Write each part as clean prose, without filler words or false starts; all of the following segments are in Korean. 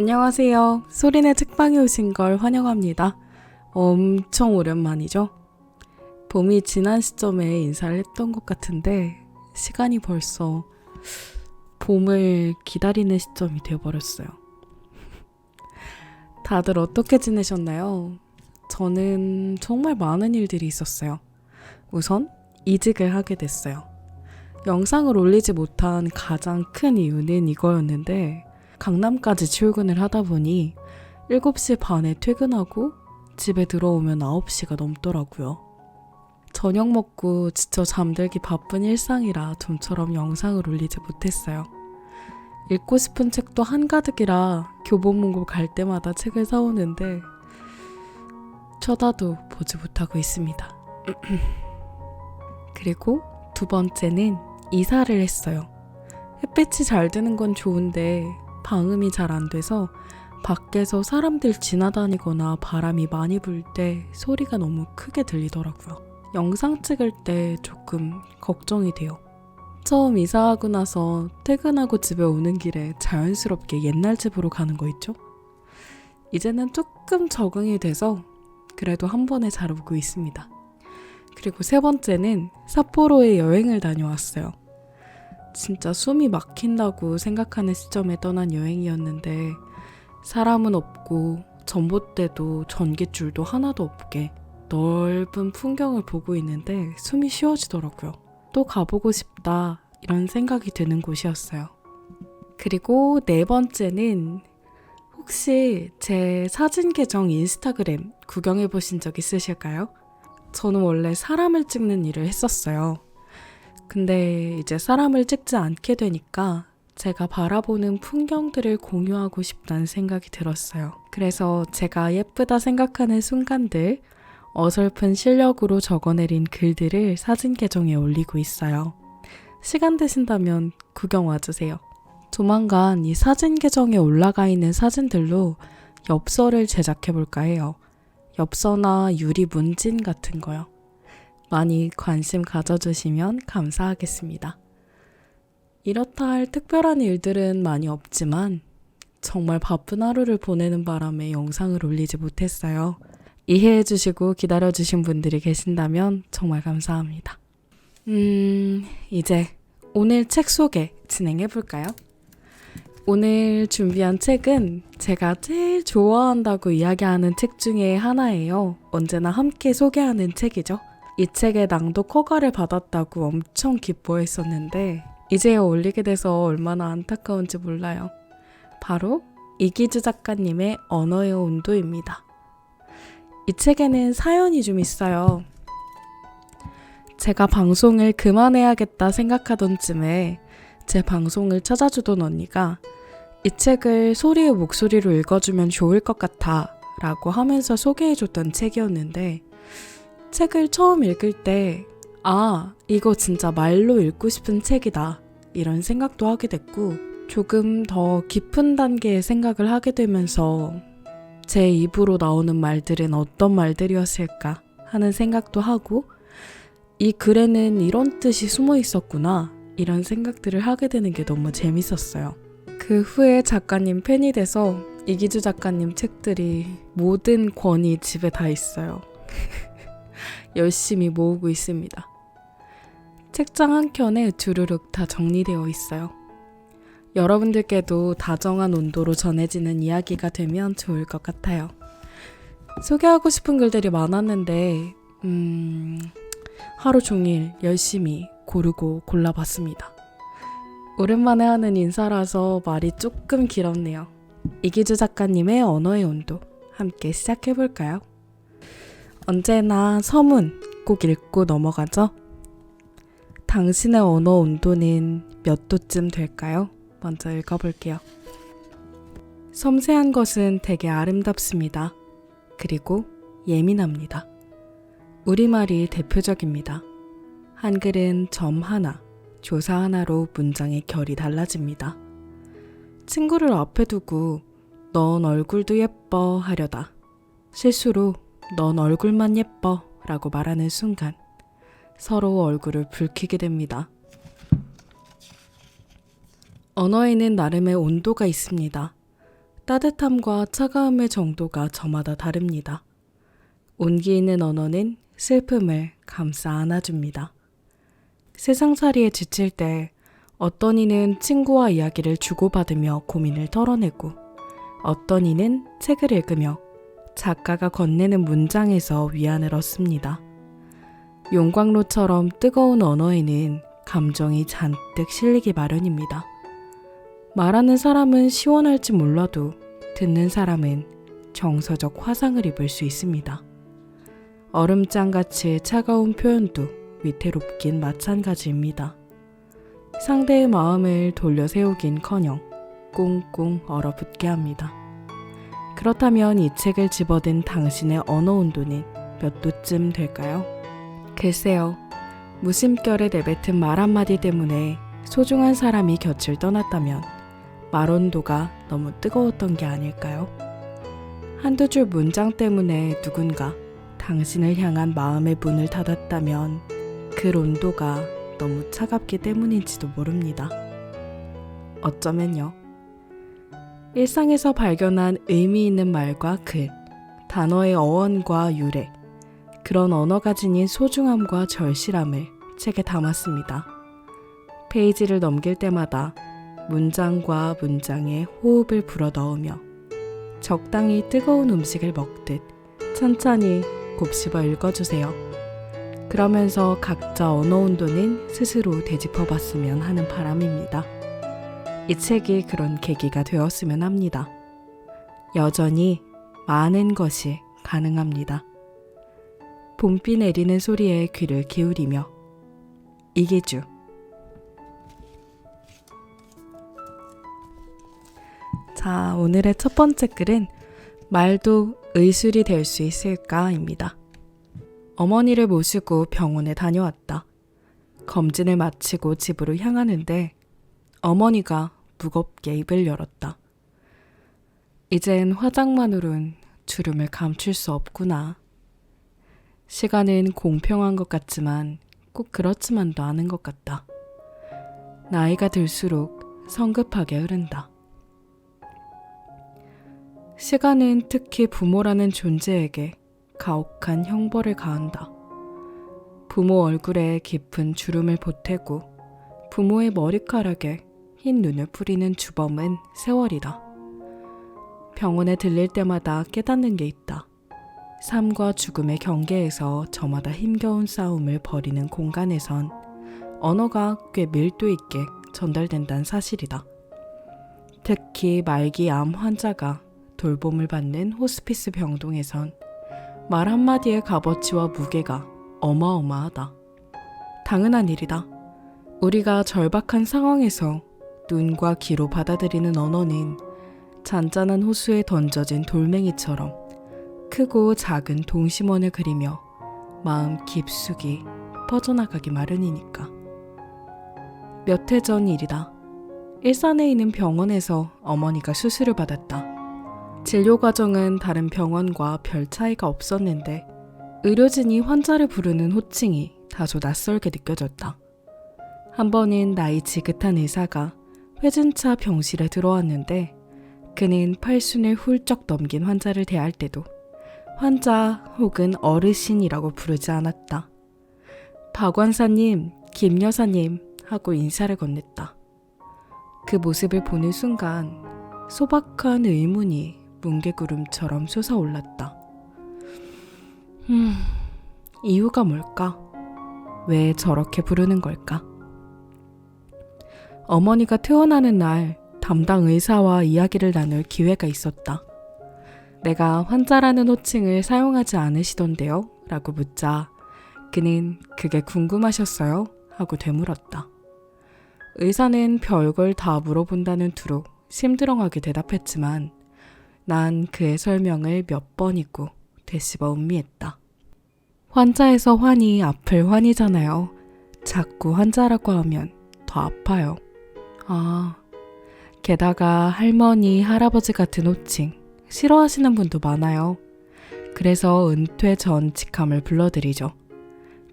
안녕하세요. 소리네 책방에 오신 걸 환영합니다. 엄청 오랜만이죠? 봄이 지난 시점에 인사를 했던 것 같은데 시간이 벌써 봄을 기다리는 시점이 되어버렸어요. 다들 어떻게 지내셨나요? 저는 정말 많은 일들이 있었어요. 우선 이직을 하게 됐어요. 영상을 올리지 못한 가장 큰 이유는 이거였는데 강남까지 출근을 하다 보니 7시 반에 퇴근하고 집에 들어오면 9시가 넘더라고요. 저녁 먹고 지쳐 잠들기 바쁜 일상이라 좀처럼 영상을 올리지 못했어요. 읽고 싶은 책도 한가득이라 교보문고 갈 때마다 책을 사오는데 쳐다도 보지 못하고 있습니다. 그리고 두 번째는 이사를 했어요. 햇빛이 잘 드는 건 좋은데 방음이 잘 안 돼서 밖에서 사람들 지나다니거나 바람이 많이 불 때 소리가 너무 크게 들리더라고요. 영상 찍을 때 조금 걱정이 돼요. 처음 이사하고 나서 퇴근하고 집에 오는 길에 자연스럽게 옛날 집으로 가는 거 있죠? 이제는 조금 적응이 돼서 그래도 한 번에 잘 오고 있습니다. 그리고 세 번째는 삿포로에 여행을 다녀왔어요. 진짜 숨이 막힌다고 생각하는 시점에 떠난 여행이었는데 사람은 없고 전봇대도 전깃줄도 하나도 없게 넓은 풍경을 보고 있는데 숨이 쉬어지더라고요. 또 가보고 싶다 이런 생각이 드는 곳이었어요. 그리고 네 번째는 혹시 제 사진 계정 인스타그램 구경해 보신 적 있으실까요? 저는 원래 사람을 찍는 일을 했었어요. 근데 이제 사람을 찍지 않게 되니까 제가 바라보는 풍경들을 공유하고 싶다는 생각이 들었어요. 그래서 제가 예쁘다 생각하는 순간들, 어설픈 실력으로 적어내린 글들을 사진 계정에 올리고 있어요. 시간 되신다면 구경 와주세요. 조만간 이 사진 계정에 올라가 있는 사진들로 엽서를 제작해볼까 해요. 엽서나 유리 문진 같은 거요. 많이 관심 가져주시면 감사하겠습니다. 이렇다 할 특별한 일들은 많이 없지만 정말 바쁜 하루를 보내는 바람에 영상을 올리지 못했어요. 이해해주시고 기다려주신 분들이 계신다면 정말 감사합니다. 이제 오늘 책 소개 진행해볼까요? 오늘 준비한 책은 제가 제일 좋아한다고 이야기하는 책 중에 하나예요. 언제나 함께 소개하는 책이죠. 이 책의 낭독 허가를 받았다고 엄청 기뻐했었는데 이제야 올리게 돼서 얼마나 안타까운지 몰라요. 바로 이기주 작가님의 언어의 온도입니다. 이 책에는 사연이 좀 있어요. 제가 방송을 그만해야겠다 생각하던 쯤에 제 방송을 찾아주던 언니가 이 책을 소리의 목소리로 읽어주면 좋을 것 같아 라고 하면서 소개해줬던 책이었는데 책을 처음 읽을 때 이거 진짜 말로 읽고 싶은 책이다 이런 생각도 하게 됐고 조금 더 깊은 단계의 생각을 하게 되면서 제 입으로 나오는 말들은 어떤 말들이었을까 하는 생각도 하고 이 글에는 이런 뜻이 숨어 있었구나 이런 생각들을 하게 되는 게 너무 재밌었어요. 그 후에 작가님 팬이 돼서 이기주 작가님 책들이 모든 권이 집에 다 있어요. 열심히 모으고 있습니다. 책장 한켠에 주르륵 다 정리되어 있어요. 여러분들께도 다정한 온도로 전해지는 이야기가 되면 좋을 것 같아요. 소개하고 싶은 글들이 많았는데 하루 종일 열심히 고르고 골라봤습니다. 오랜만에 하는 인사라서 말이 조금 길었네요. 이기주 작가님의 언어의 온도 함께 시작해볼까요? 언제나 서문 꼭 읽고 넘어가죠? 당신의 언어 온도는 몇 도쯤 될까요? 먼저 읽어볼게요. 섬세한 것은 되게 아름답습니다. 그리고 예민합니다. 우리말이 대표적입니다. 한글은 점 하나, 조사 하나로 문장의 결이 달라집니다. 친구를 앞에 두고 넌 얼굴도 예뻐 하려다 실수로 넌 얼굴만 예뻐 라고 말하는 순간 서로 얼굴을 붉히게 됩니다. 언어에는 나름의 온도가 있습니다. 따뜻함과 차가움의 정도가 저마다 다릅니다. 온기 있는 언어는 슬픔을 감싸 안아줍니다. 세상살이에 지칠 때 어떤 이는 친구와 이야기를 주고받으며 고민을 털어내고 어떤 이는 책을 읽으며 작가가 건네는 문장에서 위안을 얻습니다. 용광로처럼 뜨거운 언어에는 감정이 잔뜩 실리기 마련입니다. 말하는 사람은 시원할지 몰라도 듣는 사람은 정서적 화상을 입을 수 있습니다. 얼음장같이 차가운 표현도 위태롭긴 마찬가지입니다. 상대의 마음을 돌려 세우긴커녕 꽁꽁 얼어붙게 합니다. 그렇다면 이 책을 집어든 당신의 언어 온도는 몇 도쯤 될까요? 글쎄요. 무심결에 내뱉은 말 한마디 때문에 소중한 사람이 곁을 떠났다면 말 온도가 너무 뜨거웠던 게 아닐까요? 한두 줄 문장 때문에 누군가 당신을 향한 마음의 문을 닫았다면 그 온도가 너무 차갑기 때문인지도 모릅니다. 어쩌면요. 일상에서 발견한 의미 있는 말과 글, 단어의 어원과 유래, 그런 언어가 지닌 소중함과 절실함을 책에 담았습니다. 페이지를 넘길 때마다 문장과 문장에 호흡을 불어넣으며 적당히 뜨거운 음식을 먹듯 천천히 곱씹어 읽어주세요. 그러면서 각자 언어 온도는 스스로 되짚어봤으면 하는 바람입니다. 이 책이 그런 계기가 되었으면 합니다. 여전히 많은 것이 가능합니다. 봄비 내리는 소리에 귀를 기울이며 이기주. 자, 오늘의 첫 번째 글은 말도 의술이 될 수 있을까입니다. 어머니를 모시고 병원에 다녀왔다. 검진을 마치고 집으로 향하는데 어머니가 무겁게 입을 열었다. 이젠 화장만으론 주름을 감출 수 없구나. 시간은 공평한 것 같지만 꼭 그렇지만도 않은 것 같다. 나이가 들수록 성급하게 흐른다. 시간은 특히 부모라는 존재에게 가혹한 형벌을 가한다. 부모 얼굴에 깊은 주름을 보태고 부모의 머리카락에 흰 눈을 뿌리는 주범은 세월이다. 병원에 들릴 때마다 깨닫는 게 있다. 삶과 죽음의 경계에서 저마다 힘겨운 싸움을 벌이는 공간에선 언어가 꽤 밀도 있게 전달된다는 사실이다. 특히 말기 암 환자가 돌봄을 받는 호스피스 병동에선 말 한마디의 값어치와 무게가 어마어마하다. 당연한 일이다. 우리가 절박한 상황에서 눈과 귀로 받아들이는 언어는 잔잔한 호수에 던져진 돌멩이처럼 크고 작은 동심원을 그리며 마음 깊숙이 퍼져나가기 마련이니까. 몇 해 전 일이다. 일산에 있는 병원에서 어머니가 수술을 받았다. 진료 과정은 다른 병원과 별 차이가 없었는데 의료진이 환자를 부르는 호칭이 다소 낯설게 느껴졌다. 한 번은 나이 지긋한 의사가 회진차 병실에 들어왔는데 그는 팔순을 훌쩍 넘긴 환자를 대할 때도 환자 혹은 어르신이라고 부르지 않았다. 박 원사님, 김 여사님 하고 인사를 건넸다. 그 모습을 보는 순간 소박한 의문이 뭉게구름처럼 솟아올랐다. 이유가 뭘까? 왜 저렇게 부르는 걸까? 어머니가 퇴원하는 날 담당 의사와 이야기를 나눌 기회가 있었다. 내가 환자라는 호칭을 사용하지 않으시던데요? 라고 묻자 그는 그게 궁금하셨어요? 하고 되물었다. 의사는 별걸 다 물어본다는 투로 심드렁하게 대답했지만 난 그의 설명을 몇 번이고 되씹어 음미했다. 환자에서 환이 아플 환이잖아요. 자꾸 환자라고 하면 더 아파요. 아, 게다가 할머니, 할아버지 같은 호칭 싫어하시는 분도 많아요. 그래서 은퇴 전 직함을 불러드리죠.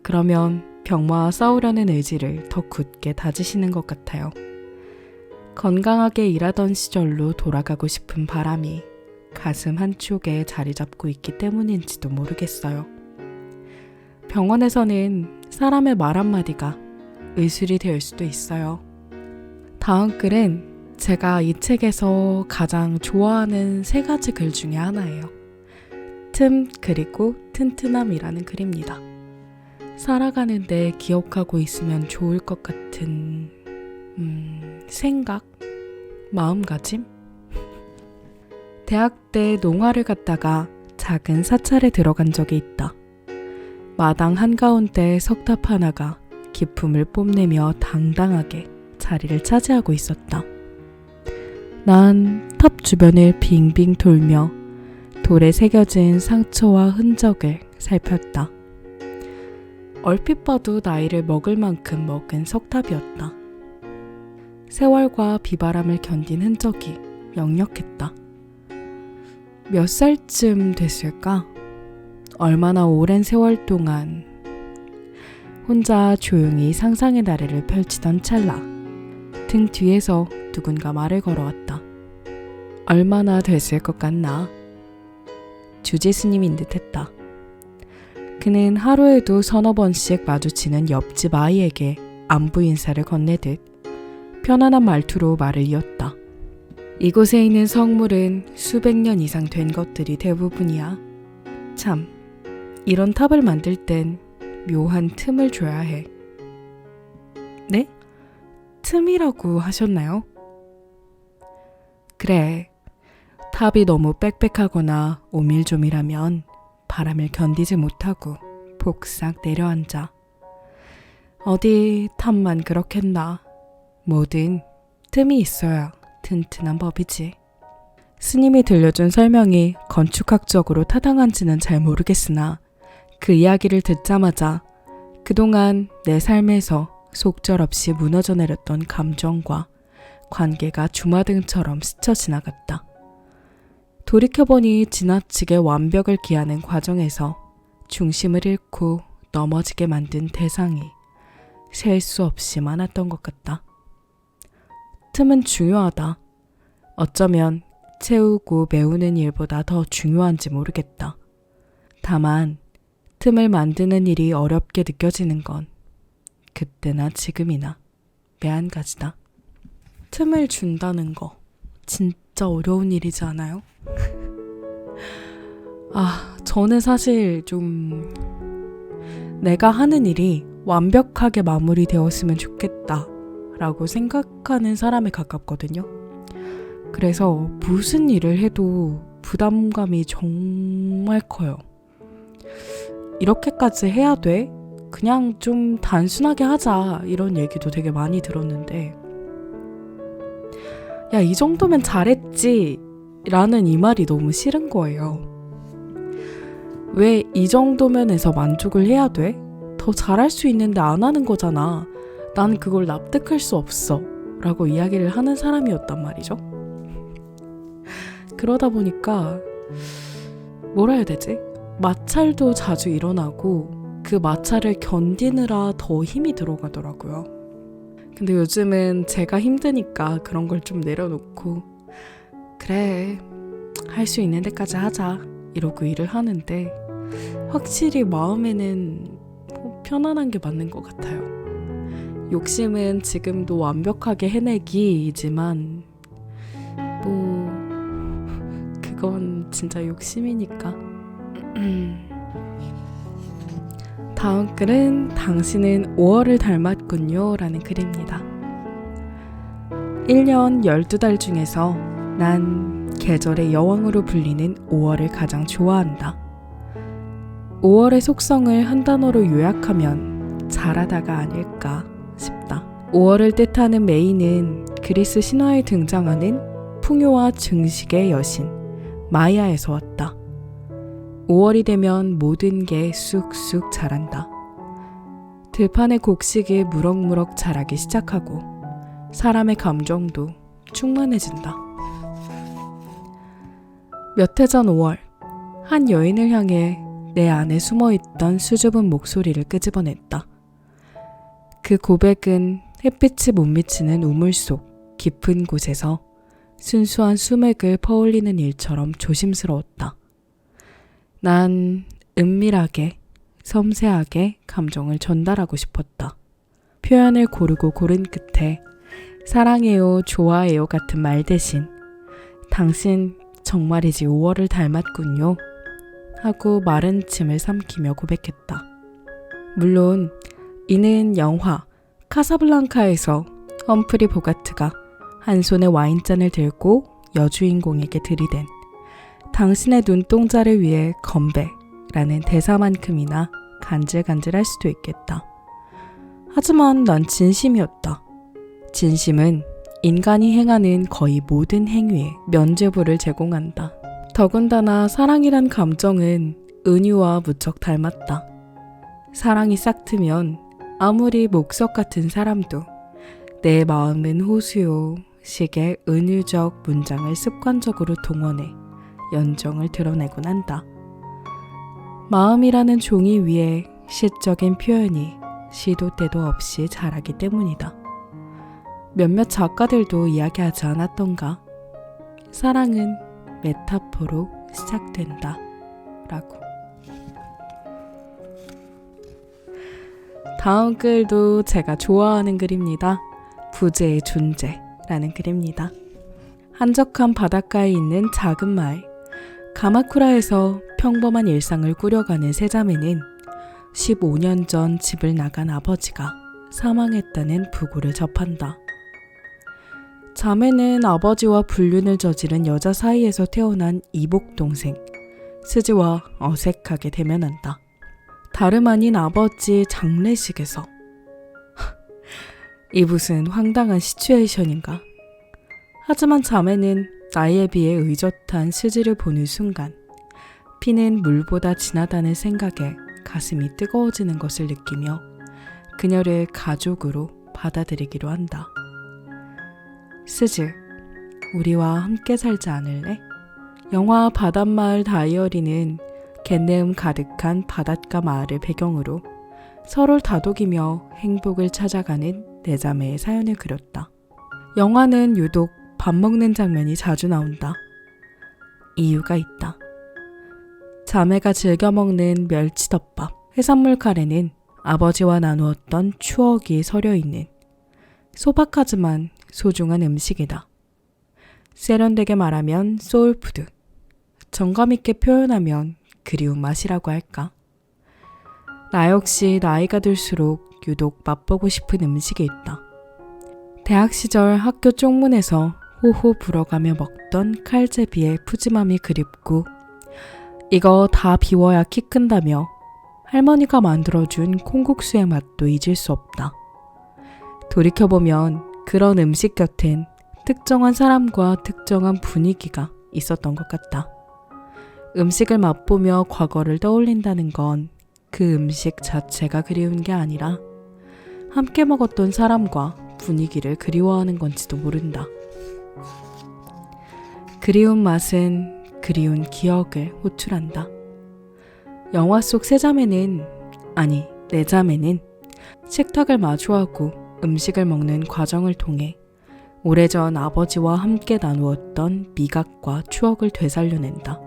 그러면 병마와 싸우려는 의지를 더 굳게 다지시는 것 같아요. 건강하게 일하던 시절로 돌아가고 싶은 바람이 가슴 한쪽에 자리 잡고 있기 때문인지도 모르겠어요. 병원에서는 사람의 말 한마디가 의술이 될 수도 있어요. 다음 글은 제가 이 책에서 가장 좋아하는 3가지 글 중에 하나예요. 틈 그리고 튼튼함이라는 글입니다. 살아가는데 기억하고 있으면 좋을 것 같은 생각, 마음가짐? 대학 때 농화를 갔다가 작은 사찰에 들어간 적이 있다. 마당 한가운데 석탑 하나가 기품을 뽐내며 당당하게 자리를 차지하고 있었다. 난 탑 주변을 빙빙 돌며 돌에 새겨진 상처와 흔적을 살폈다. 얼핏 봐도 나이를 먹을 만큼 먹은 석탑이었다. 세월과 비바람을 견딘 흔적이 역력했다. 몇 살쯤 됐을까? 얼마나 오랜 세월 동안 혼자 조용히 상상의 나래를 펼치던 찰나 등 뒤에서 누군가 말을 걸어왔다. 얼마나 됐을 것 같나? 주지 스님인 듯했다. 그는 하루에도 3-4번씩 마주치는 옆집 아이에게 안부 인사를 건네듯 편안한 말투로 말을 이었다. 이곳에 있는 성물은 수백 년 이상 된 것들이 대부분이야. 참, 이런 탑을 만들 땐 묘한 틈을 줘야 해. 네? 틈이라고 하셨나요? 그래, 탑이 너무 빽빽하거나 오밀조밀하면 바람을 견디지 못하고 복싹 내려앉아. 어디 탑만 그렇겠나. 뭐든 틈이 있어야 튼튼한 법이지. 스님이 들려준 설명이 건축학적으로 타당한지는 잘 모르겠으나 그 이야기를 듣자마자 그동안 내 삶에서 속절없이 무너져 내렸던 감정과 관계가 주마등처럼 스쳐 지나갔다. 돌이켜보니 지나치게 완벽을 기하는 과정에서 중심을 잃고 넘어지게 만든 대상이 셀 수 없이 많았던 것 같다. 틈은 중요하다. 어쩌면 채우고 메우는 일보다 더 중요한지 모르겠다. 다만 틈을 만드는 일이 어렵게 느껴지는 건 그때나 지금이나 매한가지다. 틈을 준다는 거 진짜 어려운 일이지 않아요? 저는 사실 좀 내가 하는 일이 완벽하게 마무리되었으면 좋겠다 라고 생각하는 사람에 가깝거든요. 그래서 무슨 일을 해도 부담감이 정말 커요. 이렇게까지 해야 돼? 그냥 좀 단순하게 하자 이런 얘기도 되게 많이 들었는데 야, 이 정도면 잘했지 라는 이 말이 너무 싫은 거예요. 왜 이 정도면에서 만족을 해야 돼? 더 잘할 수 있는데 안 하는 거잖아. 난 그걸 납득할 수 없어 라고 이야기를 하는 사람이었단 말이죠. 그러다 보니까 뭐라 해야 되지? 마찰도 자주 일어나고 그 마찰을 견디느라 더 힘이 들어가더라고요. 근데 요즘은 제가 힘드니까 그런 걸 좀 내려놓고 그래, 할 수 있는 데까지 하자 이러고 일을 하는데 확실히 마음에는 편안한 게 맞는 것 같아요. 욕심은 지금도 완벽하게 해내기이지만 그건 진짜 욕심이니까. 다음 글은 당신은 5월을 닮았군요 라는 글입니다. 1년 12달 중에서 난 계절의 여왕으로 불리는 5월을 가장 좋아한다. 5월의 속성을 한 단어로 요약하면 잘하다가 아닐까 싶다. 5월을 뜻하는 메이는 그리스 신화에 등장하는 풍요와 증식의 여신 마이아에서 왔다. 5월이 되면 모든 게 쑥쑥 자란다. 들판의 곡식이 무럭무럭 자라기 시작하고 사람의 감정도 충만해진다. 몇 해 전 5월, 한 여인을 향해 내 안에 숨어있던 수줍은 목소리를 끄집어냈다. 그 고백은 햇빛이 못 미치는 우물 속 깊은 곳에서 순수한 수맥을 퍼올리는 일처럼 조심스러웠다. 난 은밀하게, 섬세하게 감정을 전달하고 싶었다. 표현을 고르고 고른 끝에 사랑해요, 좋아해요 같은 말 대신 당신 정말이지 5월을 닮았군요 하고 마른 침을 삼키며 고백했다. 물론 이는 영화 카사블랑카에서 험프리 보가트가 한 손에 와인잔을 들고 여주인공에게 들이댄 당신의 눈동자를 위해 건배라는 대사만큼이나 간질간질할 수도 있겠다. 하지만 난 진심이었다. 진심은 인간이 행하는 거의 모든 행위에 면죄부를 제공한다. 더군다나 사랑이란 감정은 은유와 무척 닮았다. 사랑이 싹트면 아무리 목석 같은 사람도 내 마음은 호수요 식의 은유적 문장을 습관적으로 동원해 연정을 드러내곤 한다. 마음이라는 종이 위에 시적인 표현이 시도 때도 없이 자라기 때문이다. 몇몇 작가들도 이야기하지 않았던가? 사랑은 메타포로 시작된다 라고. 다음 글도 제가 좋아하는 글입니다. 부재의 존재라는 글입니다. 한적한 바닷가에 있는 작은 마을 가마쿠라에서 평범한 일상을 꾸려가는 세 자매는 15년 전 집을 나간 아버지가 사망했다는 부고를 접한다. 자매는 아버지와 불륜을 저지른 여자 사이에서 태어난 이복 동생 스즈와 어색하게 대면한다. 다름 아닌 아버지 장례식에서 이 무슨 황당한 시츄에이션인가. 하지만 자매는 나이에 비해 의젓한 스즈를 보는 순간 피는 물보다 진하다는 생각에 가슴이 뜨거워지는 것을 느끼며 그녀를 가족으로 받아들이기로 한다. 스즈, 우리와 함께 살지 않을래? 영화 바닷마을 다이어리는 갯내음 가득한 바닷가 마을을 배경으로 서로를 다독이며 행복을 찾아가는 네 자매의 사연을 그렸다. 영화는 유독 밥 먹는 장면이 자주 나온다. 이유가 있다. 자매가 즐겨 먹는 멸치덮밥, 해산물 카레는 아버지와 나누었던 추억이 서려있는 소박하지만 소중한 음식이다. 세련되게 말하면 소울푸드, 정감있게 표현하면 그리운 맛이라고 할까. 나 역시 나이가 들수록 유독 맛보고 싶은 음식이 있다. 대학 시절 학교 쪽문에서 호호 불어가며 먹던 칼제비의 푸짐함이 그립고 이거 다 비워야 키 큰다며 할머니가 만들어준 콩국수의 맛도 잊을 수 없다. 돌이켜보면 그런 음식 곁엔 특정한 사람과 특정한 분위기가 있었던 것 같다. 음식을 맛보며 과거를 떠올린다는 건 그 음식 자체가 그리운 게 아니라 함께 먹었던 사람과 분위기를 그리워하는 건지도 모른다. 그리운 맛은 그리운 기억을 호출한다. 영화 속 세 자매는, 아니 네 자매는 식탁을 마주하고 음식을 먹는 과정을 통해 오래전 아버지와 함께 나누었던 미각과 추억을 되살려낸다.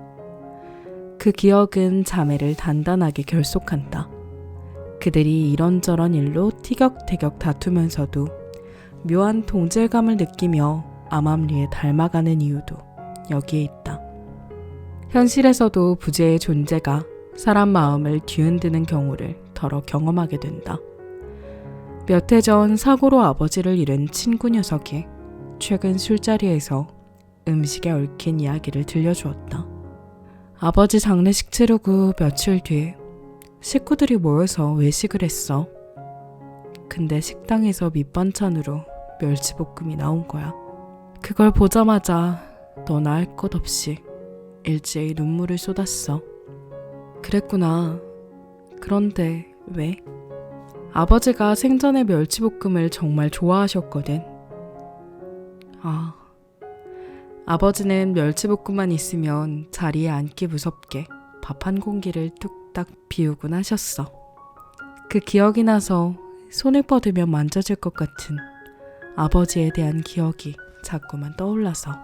그 기억은 자매를 단단하게 결속한다. 그들이 이런저런 일로 티격태격 다투면서도 묘한 동질감을 느끼며 암암리에 닮아가는 이유도 여기에 있다. 현실에서도 부재의 존재가 사람 마음을 뒤흔드는 경우를 더러 경험하게 된다. 몇 해 전 사고로 아버지를 잃은 친구 녀석이 최근 술자리에서 음식에 얽힌 이야기를 들려주었다. 아버지 장례식 치르고 며칠 뒤 식구들이 모여서 외식을 했어. 근데 식당에서 밑반찬으로 멸치볶음이 나온 거야. 그걸 보자마자 너나 할 것 없이 일제히 눈물을 쏟았어. 그랬구나. 그런데 왜? 아버지가 생전에 멸치볶음을 정말 좋아하셨거든. 아버지는 멸치볶음만 있으면 자리에 앉기 무섭게 밥 한 공기를 뚝딱 비우곤 하셨어. 그 기억이 나서 손을 뻗으면 만져질 것 같은 아버지에 대한 기억이 자꾸만 떠올라서.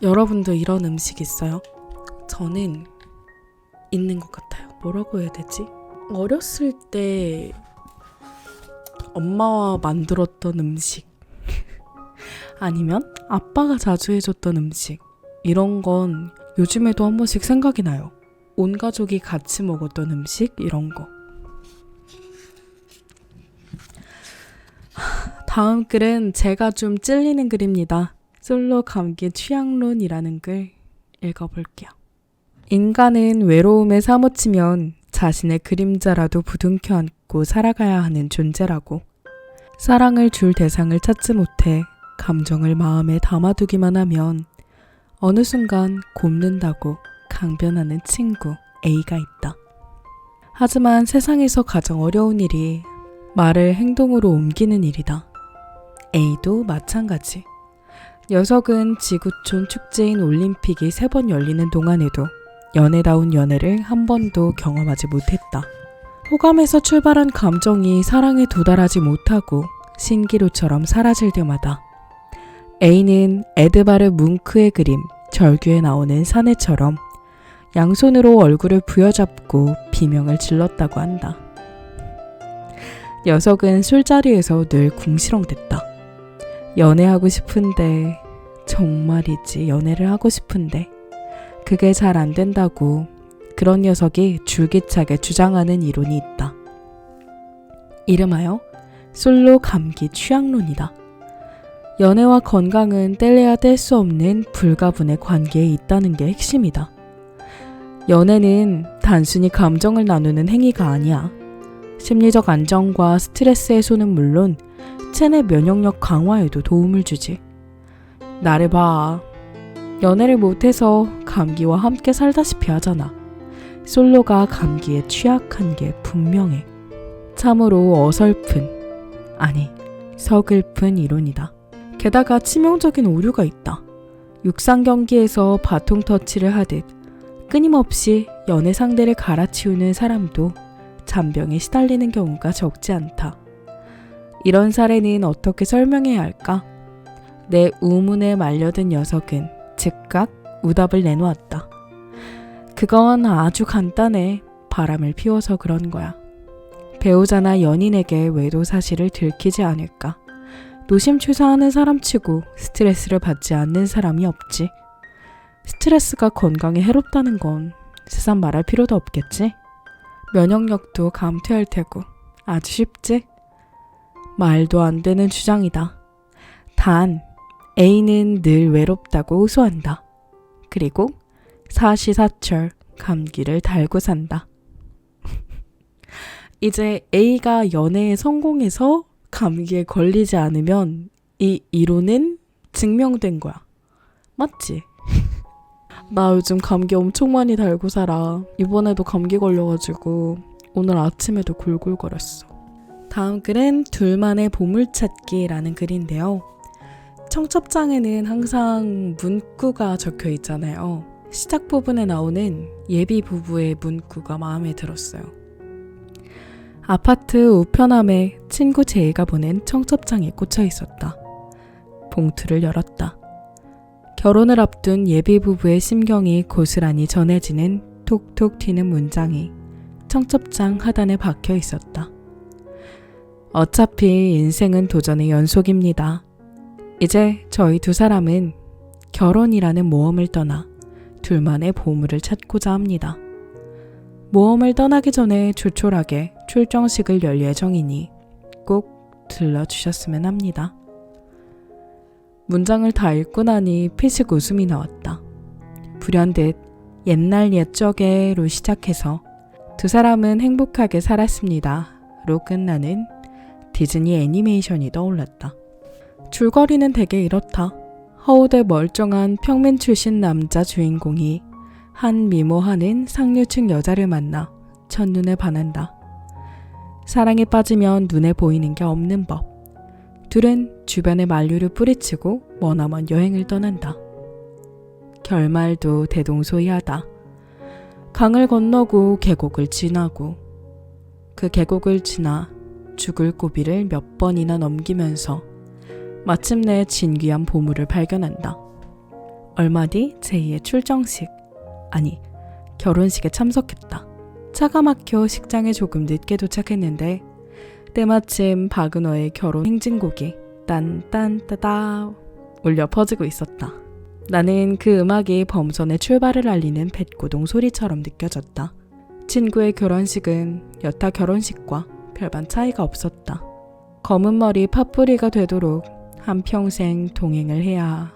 여러분도 이런 음식 있어요? 저는 있는 것 같아요. 뭐라고 해야 되지? 어렸을 때 엄마와 만들었던 음식 아니면 아빠가 자주 해줬던 음식, 이런 건 요즘에도 한 번씩 생각이 나요. 온 가족이 같이 먹었던 음식, 이런 거. 다음 글은 제가 좀 찔리는 글입니다. 솔로 감기 취향론이라는 글 읽어볼게요. 인간은 외로움에 사무치면 자신의 그림자라도 부둥켜 안고 살아가야 하는 존재라고. 사랑을 줄 대상을 찾지 못해 감정을 마음에 담아두기만 하면 어느 순간 곱는다고 강변하는 친구 A가 있다. 하지만 세상에서 가장 어려운 일이 말을 행동으로 옮기는 일이다. A도 마찬가지. 녀석은 지구촌 축제인 올림픽이 3번 열리는 동안에도 연애다운 연애를 한 번도 경험하지 못했다. 호감에서 출발한 감정이 사랑에 도달하지 못하고 신기루처럼 사라질 때마다 A는 에드바르 뭉크의 그림 절규에 나오는 사내처럼 양손으로 얼굴을 부여잡고 비명을 질렀다고 한다. 녀석은 술자리에서 늘 궁시렁댔다. 연애하고 싶은데, 정말이지 연애를 하고 싶은데 그게 잘 안 된다고 그런 녀석이 줄기차게 주장하는 이론이 있다. 이름하여 솔로 감기 취향론이다. 연애와 건강은 뗄래야 뗄 수 없는 불가분의 관계에 있다는 게 핵심이다. 연애는 단순히 감정을 나누는 행위가 아니야. 심리적 안정과 스트레스 해소는 물론 체내 면역력 강화에도 도움을 주지. 나를 봐. 연애를 못해서 감기와 함께 살다시피 하잖아. 솔로가 감기에 취약한 게 분명해. 참으로 어설픈, 아니 서글픈 이론이다. 게다가 치명적인 오류가 있다. 육상 경기에서 바통 터치를 하듯 끊임없이 연애 상대를 갈아치우는 사람도 잔병에 시달리는 경우가 적지 않다. 이런 사례는 어떻게 설명해야 할까? 내 우문에 말려든 녀석은 즉각 우답을 내놓았다. 그건 아주 간단해. 바람을 피워서 그런 거야. 배우자나 연인에게 외도 사실을 들키지 않을까? 노심초사하는 사람치고 스트레스를 받지 않는 사람이 없지. 스트레스가 건강에 해롭다는 건 세상 말할 필요도 없겠지? 면역력도 감퇴할 테고 아주 쉽지? 말도 안 되는 주장이다. 단 A는 늘 외롭다고 호소한다. 그리고 사시사철 감기를 달고 산다. 이제 A가 연애에 성공해서 감기에 걸리지 않으면 이 이론은 증명된 거야. 맞지? 나 요즘 감기 엄청 많이 달고 살아. 이번에도 감기 걸려가지고 오늘 아침에도 골골거렸어. 다음 글은 둘만의 보물찾기라는 글인데요. 청첩장에는 항상 문구가 적혀 있잖아요. 시작 부분에 나오는 예비 부부의 문구가 마음에 들었어요. 아파트 우편함에 친구 제이가 보낸 청첩장이 꽂혀 있었다. 봉투를 열었다. 결혼을 앞둔 예비 부부의 심경이 고스란히 전해지는 톡톡 튀는 문장이 청첩장 하단에 박혀 있었다. 어차피 인생은 도전의 연속입니다. 이제 저희 두 사람은 결혼이라는 모험을 떠나 둘만의 보물을 찾고자 합니다. 모험을 떠나기 전에 조촐하게 출정식을 열 예정이니 꼭 들러주셨으면 합니다. 문장을 다 읽고 나니 피식 웃음이 나왔다. 불현듯 옛날 옛적에로 시작해서 두 사람은 행복하게 살았습니다. 로 끝나는 디즈니 애니메이션이 떠올랐다. 줄거리는 대개 이렇다. 허우대 멀쩡한 평민 출신 남자 주인공이 한 미모하는 상류층 여자를 만나 첫눈에 반한다. 사랑에 빠지면 눈에 보이는 게 없는 법. 둘은 주변에 만류를 뿌리치고 머나먼 여행을 떠난다. 결말도 대동소이하다. 강을 건너고 계곡을 지나고 그 계곡을 지나 죽을 고비를 몇 번이나 넘기면서 마침내 진귀한 보물을 발견한다. 얼마 뒤 제2의 출정식, 아니 결혼식에 참석했다. 차가 막혀 식장에 조금 늦게 도착했는데 때마침 박은호의 결혼 행진곡이 딴딴따다 울려 퍼지고 있었다. 나는 그 음악이 범선의 출발을 알리는 뱃고동 소리처럼 느껴졌다. 친구의 결혼식은 여타 결혼식과 별반 차이가 없었다. 검은 머리 팥뿌리가 되도록 한평생 동행을 해야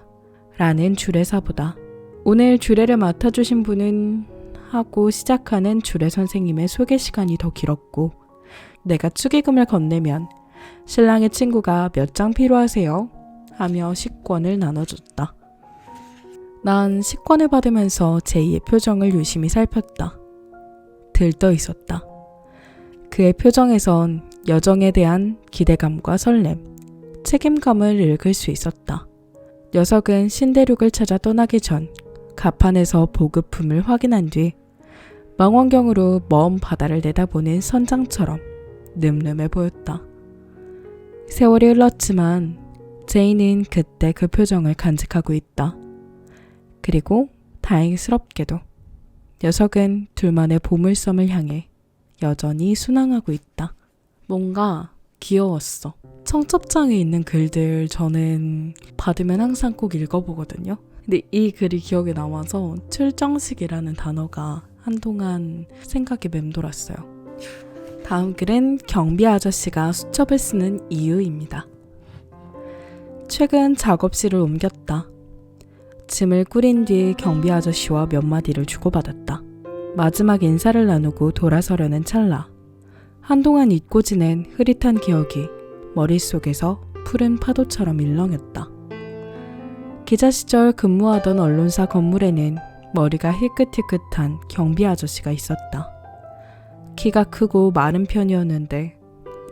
라는 주례사보다 오늘 주례를 맡아주신 분은 하고 시작하는 주례 선생님의 소개 시간이 더 길었고, 내가 축의금을 건네면 신랑의 친구가 몇 장 필요하세요? 하며 식권을 나눠줬다. 난 식권을 받으면서 제2의 표정을 유심히 살폈다. 들떠 있었다. 그의 표정에선 여정에 대한 기대감과 설렘, 책임감을 읽을 수 있었다. 녀석은 신대륙을 찾아 떠나기 전 갑판에서 보급품을 확인한 뒤 망원경으로 먼 바다를 내다보는 선장처럼 늠름해 보였다. 세월이 흘렀지만 제이는 그때 그 표정을 간직하고 있다. 그리고 다행스럽게도 녀석은 둘만의 보물섬을 향해 여전히 순항하고 있다. 뭔가 귀여웠어. 청첩장에 있는 글들 저는 받으면 항상 꼭 읽어보거든요. 근데 이 글이 기억에 남아서 출정식이라는 단어가 한동안 생각에 맴돌았어요. 다음 글은 경비 아저씨가 수첩을 쓰는 이유입니다. 최근 작업실을 옮겼다. 짐을 꾸린 뒤 경비 아저씨와 몇 마디를 주고받았다. 마지막 인사를 나누고 돌아서려는 찰나 한동안 잊고 지낸 흐릿한 기억이 머릿속에서 푸른 파도처럼 일렁였다. 기자 시절 근무하던 언론사 건물에는 머리가 희끗희끗한 경비 아저씨가 있었다. 키가 크고 마른 편이었는데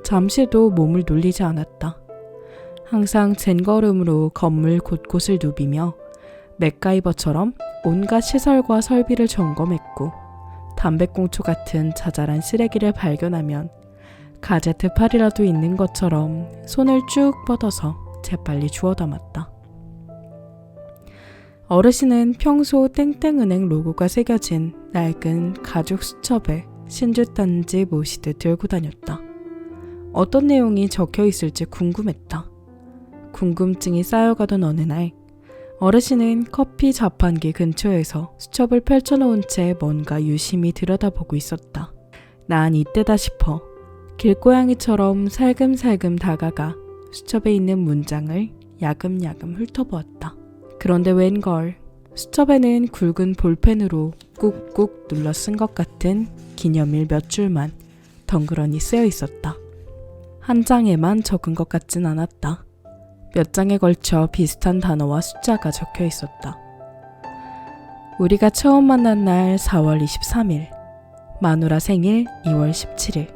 잠시도 몸을 놀리지 않았다. 항상 젠걸음으로 건물 곳곳을 누비며 맥가이버처럼 온갖 시설과 설비를 점검했고, 담배꽁초 같은 자잘한 쓰레기를 발견하면 가제트 팔이라도 있는 것처럼 손을 쭉 뻗어서 재빨리 주워 담았다. 어르신은 평소 땡땡은행 로고가 새겨진 낡은 가죽 수첩에 신주단지 모시듯 들고 다녔다. 어떤 내용이 적혀 있을지 궁금했다. 궁금증이 쌓여가던 어느 날 어르신은 커피 자판기 근처에서 수첩을 펼쳐놓은 채 뭔가 유심히 들여다보고 있었다. 난 이때다 싶어 길고양이처럼 살금살금 다가가 수첩에 있는 문장을 야금야금 훑어보았다. 그런데 웬걸 수첩에는 굵은 볼펜으로 꾹꾹 눌러 쓴 것 같은 기념일 몇 줄만 덩그러니 쓰여 있었다. 한 장에만 적은 것 같진 않았다. 몇 장에 걸쳐 비슷한 단어와 숫자가 적혀 있었다. 우리가 처음 만난 날 4월 23일, 마누라 생일 2월 17일,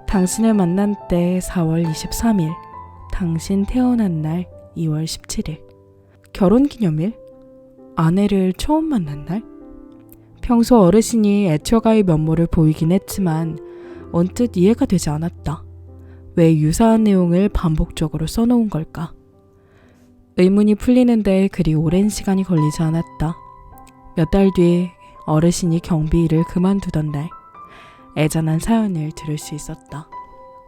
당신을 만난 때 4월 23일, 당신 태어난 날 2월 17일, 결혼기념일? 아내를 처음 만난 날? 평소 어르신이 애처가의 면모를 보이긴 했지만 언뜻 이해가 되지 않았다. 왜 유사한 내용을 반복적으로 써놓은 걸까? 의문이 풀리는데 그리 오랜 시간이 걸리지 않았다. 몇 달 뒤 어르신이 경비 일을 그만두던 날 애잔한 사연을 들을 수 있었다.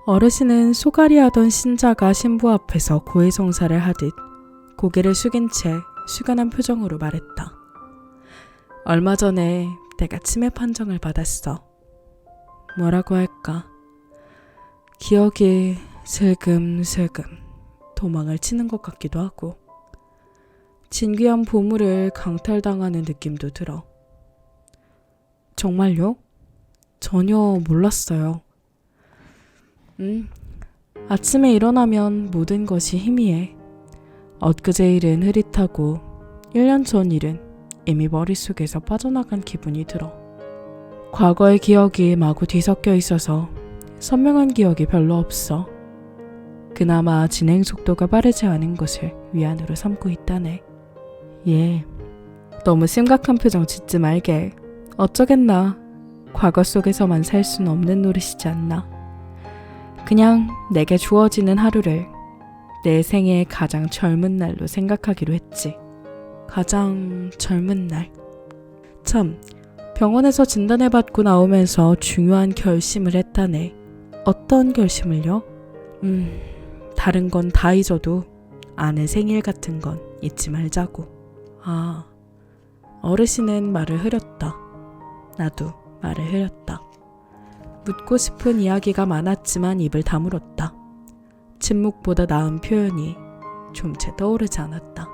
어르신은 소갈이 하던 신자가 신부 앞에서 고해성사를 하듯 고개를 숙인 채 숙연한 표정으로 말했다. 얼마 전에 내가 치매 판정을 받았어. 뭐라고 할까? 기억이 슬금슬금 도망을 치는 것 같기도 하고 진귀한 보물을 강탈당하는 느낌도 들어. 정말요? 전혀 몰랐어요. 아침에 일어나면 모든 것이 희미해. 엊그제 일은 흐릿하고 1년 전 일은 이미 머릿속에서 빠져나간 기분이 들어. 과거의 기억이 마구 뒤섞여 있어서 선명한 기억이 별로 없어. 그나마 진행 속도가 빠르지 않은 것을 위안으로 삼고 있다네. 예, 너무 심각한 표정 짓지 말게. 어쩌겠나. 과거 속에서만 살 수는 없는 노릇이지 않나. 그냥 내게 주어지는 하루를 내 생애 가장 젊은 날로 생각하기로 했지. 가장 젊은 날. 참, 병원에서 진단을 받고 나오면서 중요한 결심을 했다네. 어떤 결심을요? 다른 건 다 잊어도 아내 생일 같은 건 잊지 말자고. 아, 어르신은 말을 흐렸다. 나도 말을 흐렸다. 묻고 싶은 이야기가 많았지만 입을 다물었다. 침묵보다 나은 표현이 좀 채 떠오르지 않았다.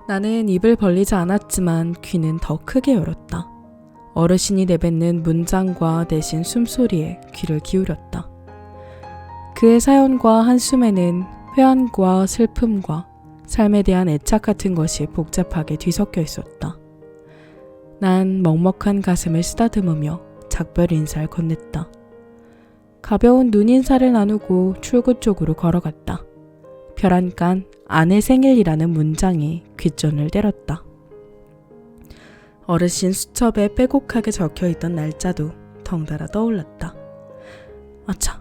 나는 입을 벌리지 않았지만 귀는 더 크게 열었다. 어르신이 내뱉는 문장과 내신 숨소리에 귀를 기울였다. 그의 사연과 한숨에는 회한과 슬픔과 삶에 대한 애착 같은 것이 복잡하게 뒤섞여 있었다. 난 먹먹한 가슴을 쓰다듬으며 작별 인사를 건넸다. 가벼운 눈인사를 나누고 출구 쪽으로 걸어갔다. 벼란간 아내 생일이라는 문장이 귓전을 때렸다. 어르신 수첩에 빼곡하게 적혀있던 날짜도 덩달아 떠올랐다. 아차,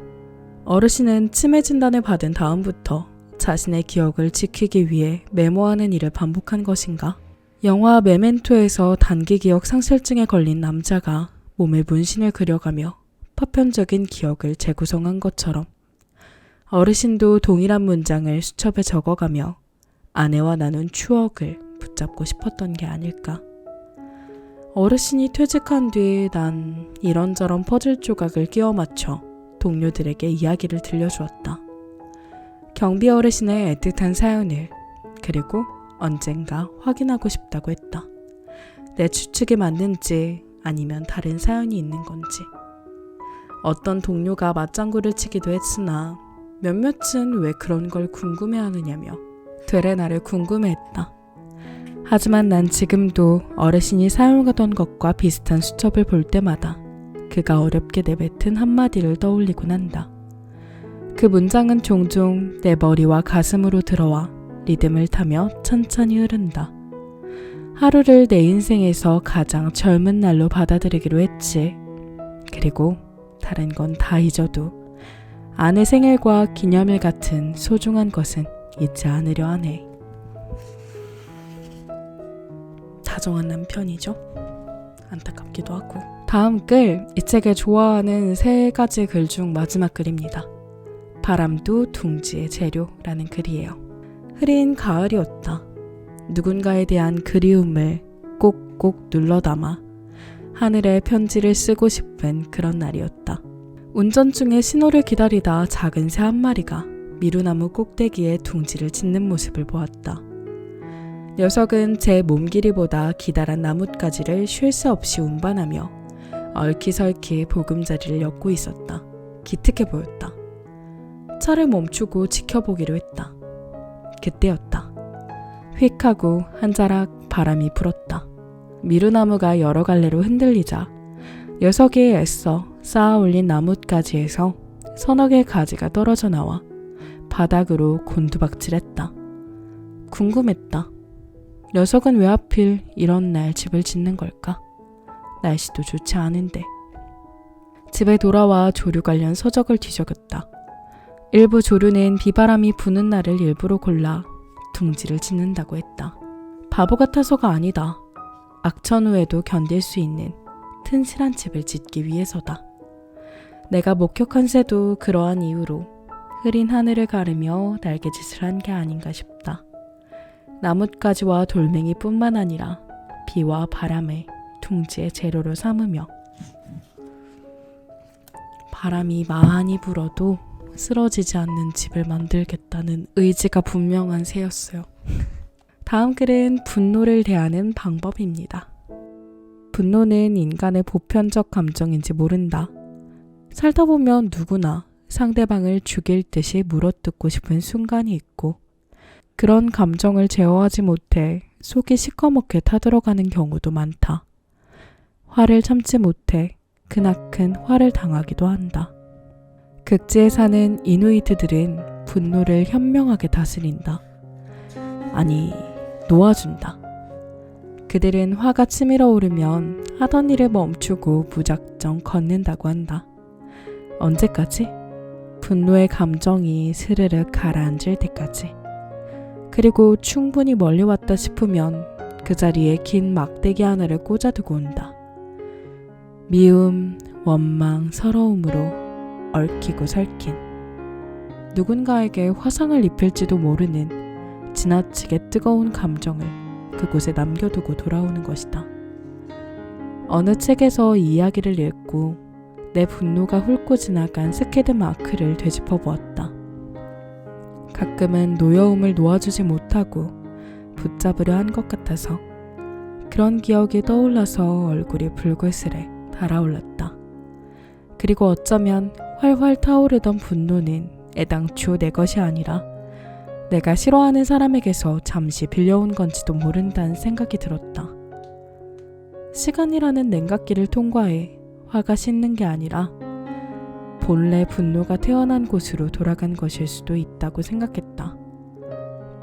어르신은 치매 진단을 받은 다음부터 자신의 기억을 지키기 위해 메모하는 일을 반복한 것인가? 영화 메멘토에서 단기 기억 상실증에 걸린 남자가 몸에 문신을 그려가며 파편적인 기억을 재구성한 것처럼 어르신도 동일한 문장을 수첩에 적어가며 아내와 나눈 추억을 붙잡고 싶었던 게 아닐까. 어르신이 퇴직한 뒤 난 이런저런 퍼즐 조각을 끼워 맞춰 동료들에게 이야기를 들려주었다. 경비 어르신의 애틋한 사연을, 그리고 언젠가 확인하고 싶다고 했다. 내 추측이 맞는지 아니면 다른 사연이 있는 건지. 어떤 동료가 맞장구를 치기도 했으나 몇몇은 왜 그런 걸 궁금해하느냐며 되레 나를 궁금해했다. 하지만 난 지금도 어르신이 사용하던 것과 비슷한 수첩을 볼 때마다 그가 어렵게 내뱉은 한마디를 떠올리곤 한다. 그 문장은 종종 내 머리와 가슴으로 들어와 리듬을 타며 천천히 흐른다. 하루를 내 인생에서 가장 젊은 날로 받아들이기로 했지. 그리고 다른 건 다 잊어도 아내 생일과 기념일 같은 소중한 것은 잊지 않으려 하네. 다정한 남편이죠. 안타깝기도 하고. 다음 글, 이 책에 좋아하는 3가지 글 중 마지막 글입니다. 바람도 둥지의 재료라는 글이에요. 흐린 가을이었다. 누군가에 대한 그리움을 꼭꼭 눌러 담아 하늘에 편지를 쓰고 싶은 그런 날이었다. 운전 중에 신호를 기다리다 작은 새 한 마리가 미루나무 꼭대기에 둥지를 짓는 모습을 보았다. 녀석은 제 몸 길이보다 기다란 나뭇가지를 쉴 새 없이 운반하며 얼키설키 보금자리를 엮고 있었다. 기특해 보였다. 차를 멈추고 지켜보기로 했다. 그때였다. 휙 하고 한 자락 바람이 불었다. 미루나무가 여러 갈래로 흔들리자 녀석이 애써 쌓아 올린 나뭇가지에서 서너 개의 가지가 떨어져 나와 바닥으로 곤두박질했다. 궁금했다. 녀석은 왜 하필 이런 날 집을 짓는 걸까? 날씨도 좋지 않은데. 집에 돌아와 조류 관련 서적을 뒤적였다. 일부 조류는 비바람이 부는 날을 일부러 골라 둥지를 짓는다고 했다. 바보 같아서가 아니다. 악천후에도 견딜 수 있는 튼실한 집을 짓기 위해서다. 내가 목격한 새도 그러한 이유로 흐린 하늘을 가르며 날개짓을 한 게 아닌가 싶다. 나뭇가지와 돌멩이뿐만 아니라 비와 바람을 둥지의 재료로 삼으며 바람이 많이 불어도 쓰러지지 않는 집을 만들겠다는 의지가 분명한 새였어요. 다음 글은 분노를 대하는 방법입니다. 분노는 인간의 보편적 감정인지 모른다. 살다 보면 누구나 상대방을 죽일 듯이 물어뜯고 싶은 순간이 있고 그런 감정을 제어하지 못해 속이 시커멓게 타들어가는 경우도 많다. 화를 참지 못해 크나큰 화를 당하기도 한다. 극지에 사는 이누이트들은 분노를 현명하게 다스린다. 아니, 놓아준다. 그들은 화가 치밀어 오르면 하던 일을 멈추고 무작정 걷는다고 한다. 언제까지? 분노의 감정이 스르륵 가라앉을 때까지. 그리고 충분히 멀리 왔다 싶으면 그 자리에 긴 막대기 하나를 꽂아두고 온다. 미움, 원망, 서러움으로 얽히고 설킨 누군가에게 화상을 입힐지도 모르는 지나치게 뜨거운 감정을 그곳에 남겨두고 돌아오는 것이다. 어느 책에서 이 이야기를 읽고 내 분노가 훑고 지나간 스케드 마크를 되짚어 보았다. 가끔은 노여움을 놓아주지 못하고 붙잡으려 한 것 같아서 그런 기억이 떠올라서 얼굴이 불그스레 달아올랐다. 그리고 어쩌면 활활 타오르던 분노는 애당초 내 것이 아니라 내가 싫어하는 사람에게서 잠시 빌려온 건지도 모른다는 생각이 들었다. 시간이라는 냉각기를 통과해 화가 식는 게 아니라 본래 분노가 태어난 곳으로 돌아간 것일 수도 있다고 생각했다.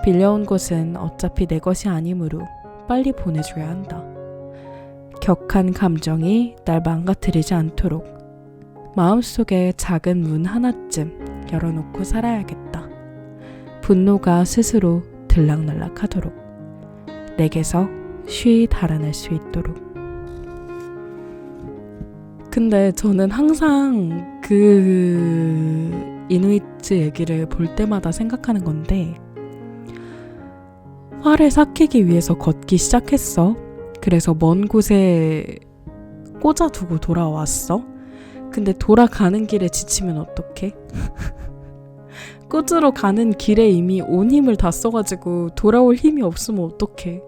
빌려온 것은 어차피 내 것이 아니므로 빨리 보내줘야 한다. 격한 감정이 날 망가뜨리지 않도록 마음속에 작은 문 하나쯤 열어놓고 살아야겠다. 분노가 스스로 들락날락하도록 내게서 쉬이 달아날 수 있도록. 근데 저는 항상 그 이누이트 얘기를 볼 때마다 생각하는 건데, 화를 삭히기 위해서 걷기 시작했어. 그래서 먼 곳에 꽂아두고 돌아왔어. 근데 돌아가는 길에 지치면 어떡해? 꽂으러 가는 길에 이미 온 힘을 다 써가지고 돌아올 힘이 없으면 어떡해?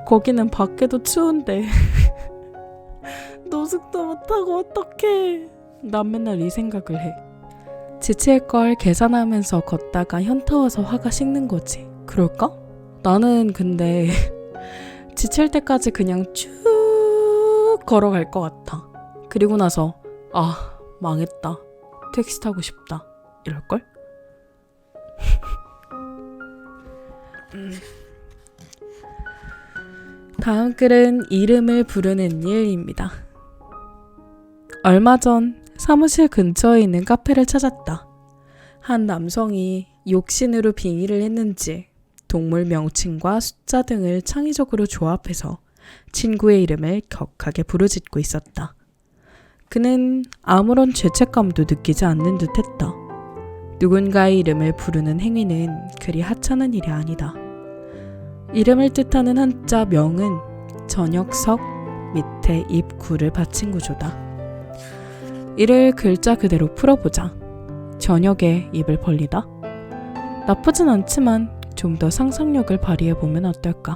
거기는 밖에도 추운데 노숙도 못하고 어떡해? 난 맨날 이 생각을 해. 지칠 걸 계산하면서 걷다가 현타 와서 화가 식는 거지. 그럴까? 나는 근데 지칠 때까지 그냥 쭉 걸어갈 것 같아. 그리고 나서 망했다. 택시 타고 싶다. 이럴걸? 다음 글은 이름을 부르는 일입니다. 얼마 전 사무실 근처에 있는 카페를 찾았다. 한 남성이 욕신으로 빙의를 했는지 동물 명칭과 숫자 등을 창의적으로 조합해서 친구의 이름을 격하게 부르짖고 있었다. 그는 아무런 죄책감도 느끼지 않는 듯했다. 누군가의 이름을 부르는 행위는 그리 하찮은 일이 아니다. 이름을 뜻하는 한자 명은 저녁석 밑에 입구를 받친 구조다. 이를 글자 그대로 풀어보자. 저녁에 입을 벌리다? 나쁘진 않지만 좀 더 상상력을 발휘해보면 어떨까?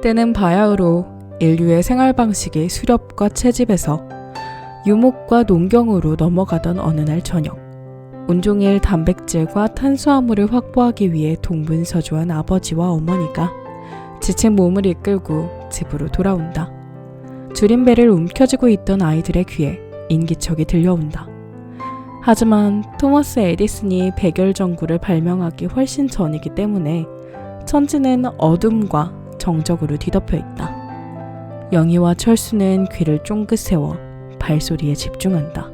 때는 바야흐로 인류의 생활 방식이 수렵과 채집에서 유목과 농경으로 넘어가던 어느 날 저녁, 온종일 단백질과 탄수화물을 확보하기 위해 동분서주한 아버지와 어머니가 지친 몸을 이끌고 집으로 돌아온다. 줄임배를 움켜쥐고 있던 아이들의 귀에 인기척이 들려온다. 하지만 토머스 에디슨이 백열전구를 발명하기 훨씬 전이기 때문에 천지는 어둠과 정적으로 뒤덮여 있다. 영희와 철수는 귀를 쫑긋 세워 발소리에 집중한다.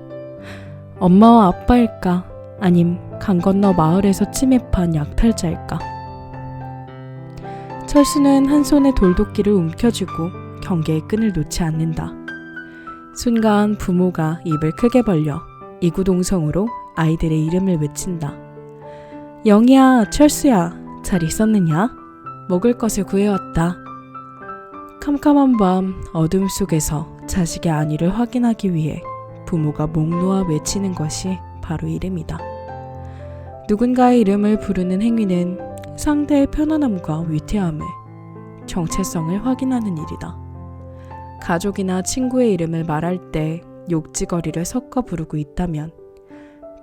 엄마와 아빠일까? 아님 강 건너 마을에서 침입한 약탈자일까? 철수는 한 손에 돌도끼를 움켜쥐고 경계의 끈을 놓지 않는다. 순간 부모가 입을 크게 벌려 이구동성으로 아이들의 이름을 외친다. 영희야, 철수야, 잘 있었느냐? 먹을 것을 구해왔다. 캄캄한 밤 어둠 속에서 자식의 안위를 확인하기 위해 부모가 목 놓아 외치는 것이 바로 이름이다. 누군가의 이름을 부르는 행위는 상대의 편안함과 위태함을, 정체성을 확인하는 일이다. 가족이나 친구의 이름을 말할 때 욕지거리를 섞어 부르고 있다면,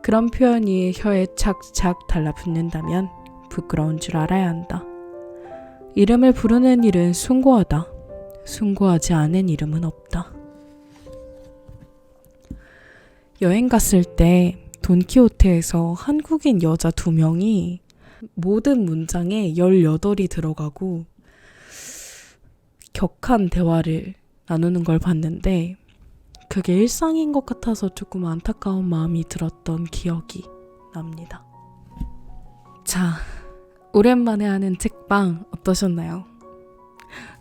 그런 표현이 혀에 착착 달라붙는다면 부끄러운 줄 알아야 한다. 이름을 부르는 일은 숭고하다. 숭고하지 않은 이름은 없다. 여행 갔을 때 돈키호테에서 한국인 여자 2명이 모든 문장에 18이 들어가고 격한 대화를 나누는 걸 봤는데, 그게 일상인 것 같아서 조금 안타까운 마음이 들었던 기억이 납니다. 자, 오랜만에 하는 책 책방 어떠셨나요?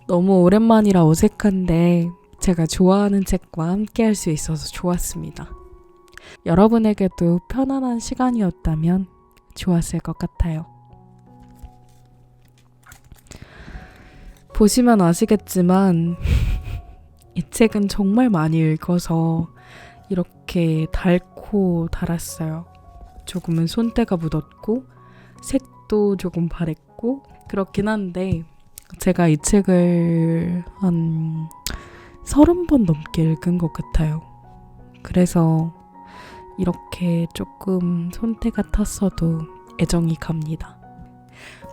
너무 오랜만이라 어색한데 제가 좋아하는 책과 함께 할 수 있어서 좋았습니다. 여러분에게도 편안한 시간이었다면 좋았을 것 같아요. 보시면 아시겠지만 이 책은 정말 많이 읽어서 이렇게 닳고 닳았어요. 조금은 손때가 묻었고 색도 조금 바랬고 그렇긴 한데 제가 이 책을 한 30번 넘게 읽은 것 같아요. 그래서 이렇게 조금 손때가 탔어도 애정이 갑니다.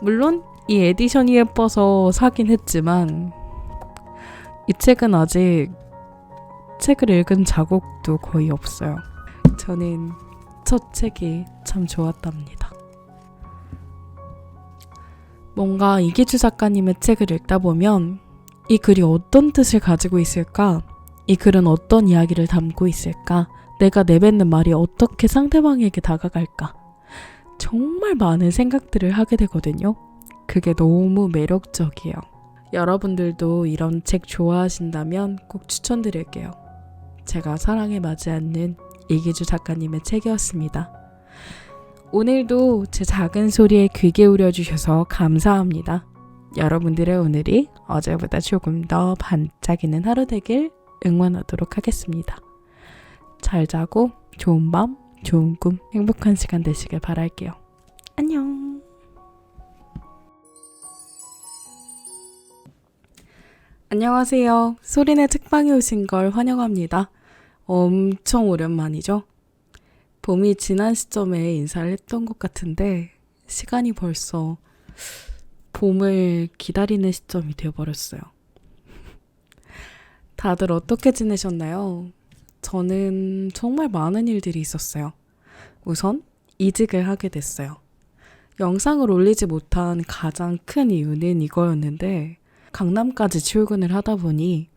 물론 이 에디션이 예뻐서 사긴 했지만 이 책은 아직 책을 읽은 자국도 거의 없어요. 저는 첫 책이 참 좋았답니다. 뭔가 이기주 작가님의 책을 읽다 보면 이 글이 어떤 뜻을 가지고 있을까? 이 글은 어떤 이야기를 담고 있을까? 내가 내뱉는 말이 어떻게 상대방에게 다가갈까? 정말 많은 생각들을 하게 되거든요. 그게 너무 매력적이에요. 여러분들도 이런 책 좋아하신다면 꼭 추천드릴게요. 제가 사랑에 맞지 않는 이기주 작가님의 책이었습니다. 오늘도 제 작은 소리에 귀 기울여 주셔서 감사합니다. 여러분들의 오늘이 어제보다 조금 더 반짝이는 하루 되길 응원하도록 하겠습니다. 잘 자고 좋은 밤, 좋은 꿈, 행복한 시간 되시길 바랄게요. 안녕. 안녕하세요. 소리네 책방에 오신 걸 환영합니다. 엄청 오랜만이죠? 봄이 지난 시점에 인사를 했던 것 같은데 시간이 벌써 봄을 기다리는 시점이 되어버렸어요. 다들 어떻게 지내셨나요? 저는 정말 많은 일들이 있었어요. 우선 이직을 하게 됐어요. 영상을 올리지 못한 가장 큰 이유는 이거였는데 강남까지 출근을 하다 보니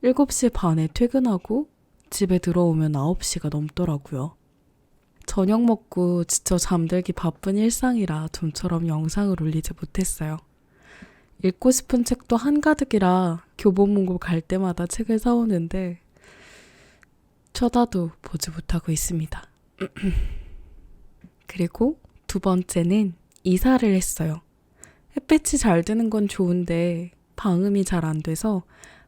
7시 반에 퇴근하고 집에 들어오면 9시가 넘더라고요. 저녁 먹고 지쳐 잠들기 바쁜 일상이라 좀처럼 영상을 올리지 못했어요. 읽고 싶은 책도 한가득이라 교보문고 갈 때마다 책을 사오는데 쳐다도 보지 못하고 있습니다. 그리고 두 번째는 이사를 했어요. 햇빛이 잘 드는 건 좋은데 방음이 잘 안 돼서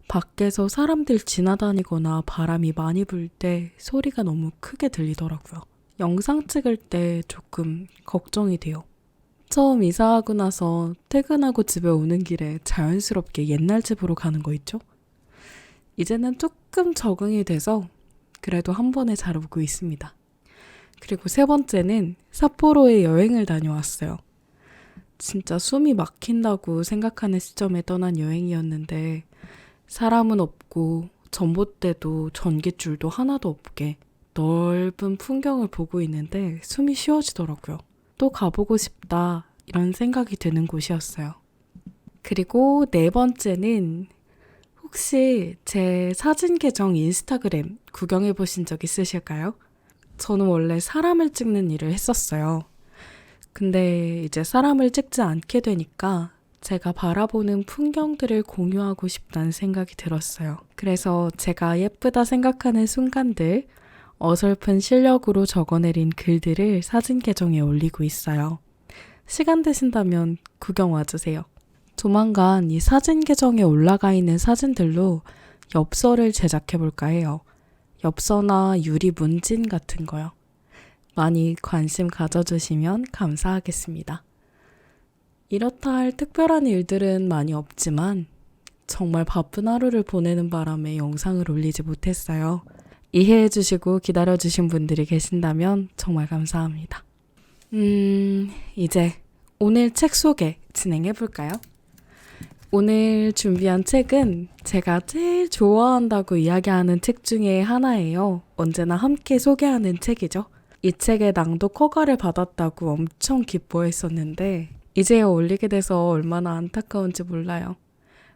밖에서 사람들 지나다니거나 바람이 많이 불 때 소리가 너무 크게 들리더라고요. 영상 찍을 때 조금 걱정이 돼요. 처음 이사하고 나서 퇴근하고 집에 오는 길에 자연스럽게 옛날 집으로 가는 거 있죠? 이제는 조금 적응이 돼서 그래도 한 번에 잘 오고 있습니다. 그리고 세 번째는 삿포로에 여행을 다녀왔어요. 진짜 숨이 막힌다고 생각하는 시점에 떠난 여행이었는데 사람은 없고 전봇대도 전깃줄도 하나도 없게 넓은 풍경을 보고 있는데 숨이 쉬어지더라고요. 또 가보고 싶다 이런 생각이 드는 곳이었어요. 그리고 네 번째는 혹시 제 사진 계정 인스타그램 구경해 보신 적 있으실까요? 저는 원래 사람을 찍는 일을 했었어요. 근데 이제 사람을 찍지 않게 되니까 제가 바라보는 풍경들을 공유하고 싶다는 생각이 들었어요. 그래서 제가 예쁘다 생각하는 순간들, 어설픈 실력으로 적어내린 글들을 사진 계정에 올리고 있어요. 시간 되신다면 구경 와주세요. 조만간 이 사진 계정에 올라가 있는 사진들로 엽서를 제작해볼까 해요. 엽서나 유리 문진 같은 거요. 많이 관심 가져주시면 감사하겠습니다. 이렇다 할 특별한 일들은 많이 없지만 정말 바쁜 하루를 보내는 바람에 영상을 올리지 못했어요. 이해해주시고 기다려주신 분들이 계신다면 정말 감사합니다. 이제 오늘 책 소개 진행해볼까요? 오늘 준비한 책은 제가 제일 좋아한다고 이야기하는 책 중에 하나예요. 언제나 함께 소개하는 책이죠. 이 책의 낭독 허가를 받았다고 엄청 기뻐했었는데 이제야 올리게 돼서 얼마나 안타까운지 몰라요.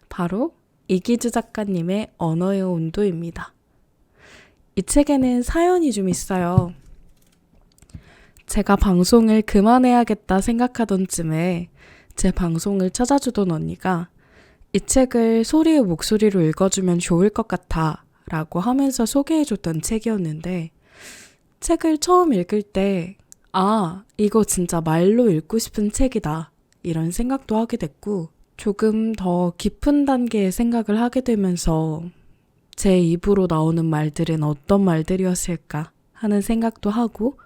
바로 이기주 작가님의 언어의 온도입니다. 이 책에는 사연이 좀 있어요. 제가 방송을 그만해야겠다 생각하던 쯤에 제 방송을 찾아주던 언니가 이 책을 소리의 목소리로 읽어주면 좋을 것 같아 라고 하면서 소개해줬던 책이었는데 책을 처음 읽을 때 이거 진짜 말로 읽고 싶은 책이다 이런 생각도 하게 됐고 조금 더 깊은 단계의 생각을 하게 되면서 제 입으로 나오는 말들은 어떤 말들이었을까 하는 생각도 하고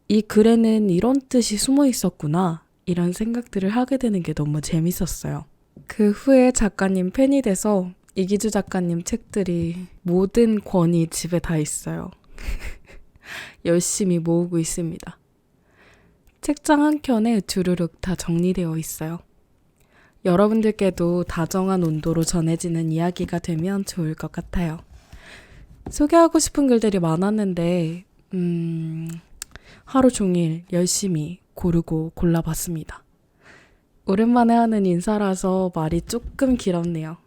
이 글에는 이런 뜻이 숨어 있었구나 이런 생각들을 하게 되는 게 너무 재밌었어요. 그 후에 작가님 팬이 돼서 이기주 작가님 책들이 모든 권이 집에 다 있어요. 열심히 모으고 있습니다. 책장 한 켠에 주르륵 다 정리되어 있어요. 여러분들께도 다정한 온도로 전해지는 이야기가 되면 좋을 것 같아요. 소개하고 싶은 글들이 많았는데 하루 종일 열심히 고르고 골라봤습니다. 오랜만에 하는 인사라서 말이 조금 길었네요.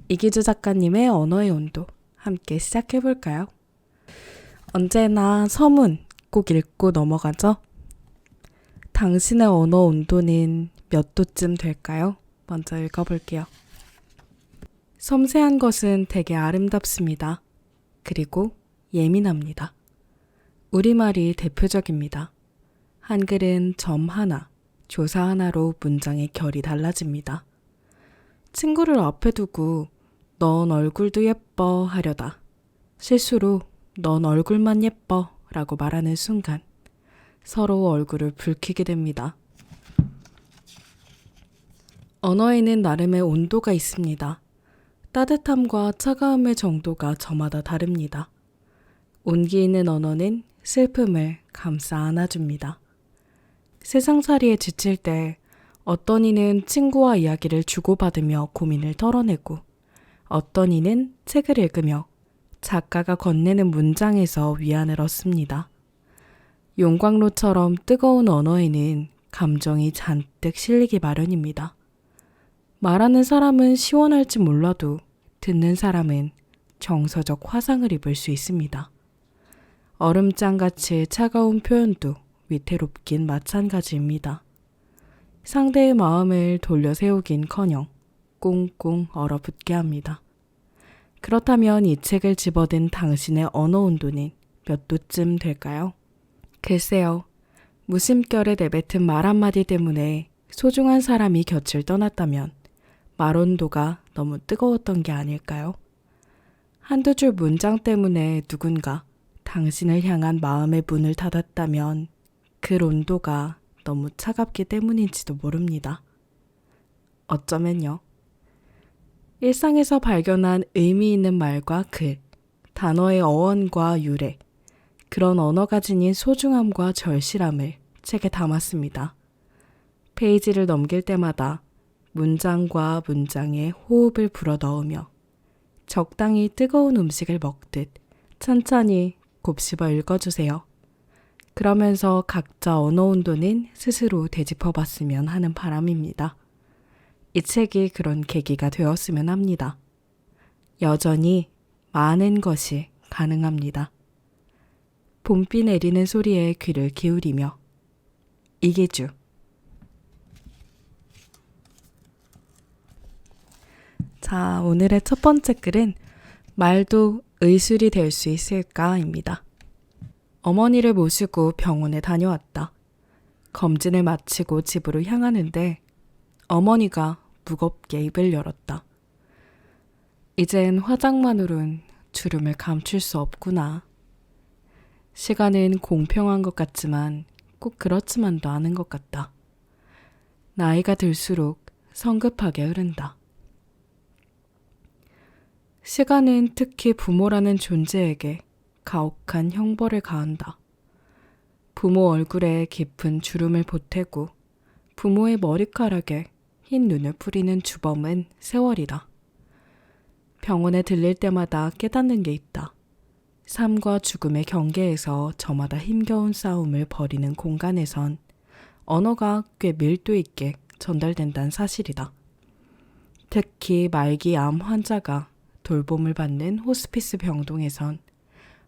이기주 작가님의 언어의 온도 함께 시작해볼까요? 언제나 서문 꼭 읽고 넘어가죠? 당신의 언어 온도는 몇 도쯤 될까요? 먼저 읽어볼게요. 섬세한 것은 되게 아름답습니다. 그리고 예민합니다. 우리말이 대표적입니다. 한글은 점 하나, 조사 하나로 문장의 결이 달라집니다. 친구를 앞에 두고 넌 얼굴도 예뻐 하려다 실수로 넌 얼굴만 예뻐 라고 말하는 순간 서로 얼굴을 붉히게 됩니다. 언어에는 나름의 온도가 있습니다. 따뜻함과 차가움의 정도가 저마다 다릅니다. 온기 있는 언어는 슬픔을 감싸 안아줍니다. 세상살이에 지칠 때 어떤 이는 친구와 이야기를 주고받으며 고민을 털어내고 어떤 이는 책을 읽으며 작가가 건네는 문장에서 위안을 얻습니다. 용광로처럼 뜨거운 언어에는 감정이 잔뜩 실리기 마련입니다. 말하는 사람은 시원할지 몰라도 듣는 사람은 정서적 화상을 입을 수 있습니다. 얼음장같이 차가운 표현도 위태롭긴 마찬가지입니다. 상대의 마음을 돌려 세우긴커녕 꽁꽁 얼어붙게 합니다. 그렇다면 이 책을 집어든 당신의 언어 온도는 몇 도쯤 될까요? 글쎄요. 무심결에 내뱉은 말 한마디 때문에 소중한 사람이 곁을 떠났다면 말 온도가 너무 뜨거웠던 게 아닐까요? 한두 줄 문장 때문에 누군가 당신을 향한 마음의 문을 닫았다면 그 온도가 너무 차갑기 때문인지도 모릅니다. 어쩌면요. 일상에서 발견한 의미 있는 말과 글, 단어의 어원과 유래, 그런 언어가 지닌 소중함과 절실함을 책에 담았습니다. 페이지를 넘길 때마다 문장과 문장에 호흡을 불어넣으며 적당히 뜨거운 음식을 먹듯 천천히 곱씹어 읽어주세요. 그러면서 각자 언어 온도는 스스로 되짚어봤으면 하는 바람입니다. 이 책이 그런 계기가 되었으면 합니다. 여전히 많은 것이 가능합니다. 봄비 내리는 소리에 귀를 기울이며 이기주. 자, 오늘의 첫 번째 글은 말도 의술이 될 수 있을까입니다. 어머니를 모시고 병원에 다녀왔다. 검진을 마치고 집으로 향하는데 어머니가 무겁게 입을 열었다. 이젠 화장만으론 주름을 감출 수 없구나. 시간은 공평한 것 같지만 꼭 그렇지만도 않은 것 같다. 나이가 들수록 성급하게 흐른다. 시간은 특히 부모라는 존재에게 가혹한 형벌을 가한다. 부모 얼굴에 깊은 주름을 보태고 부모의 머리카락에 흰 눈을 뿌리는 주범은 세월이다. 병원에 들릴 때마다 깨닫는 게 있다. 삶과 죽음의 경계에서 저마다 힘겨운 싸움을 벌이는 공간에선 언어가 꽤 밀도 있게 전달된다는 사실이다. 특히 말기 암 환자가 돌봄을 받는 호스피스 병동에선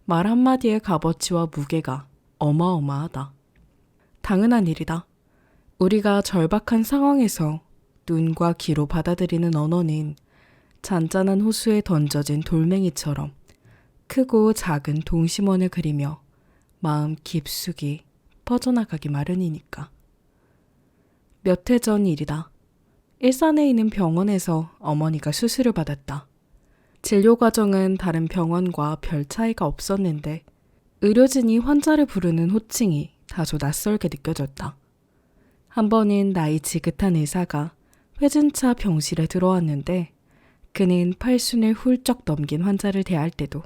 말 한마디의 값어치와 무게가 어마어마하다. 당연한 일이다. 우리가 절박한 상황에서 눈과 귀로 받아들이는 언어는 잔잔한 호수에 던져진 돌멩이처럼 크고 작은 동심원을 그리며 마음 깊숙이 퍼져나가기 마련이니까. 몇 해 전 일이다. 일산에 있는 병원에서 어머니가 수술을 받았다. 진료 과정은 다른 병원과 별 차이가 없었는데 의료진이 환자를 부르는 호칭이 다소 낯설게 느껴졌다. 한 번은 나이 지긋한 의사가 회진차 병실에 들어왔는데 그는 팔순을 훌쩍 넘긴 환자를 대할 때도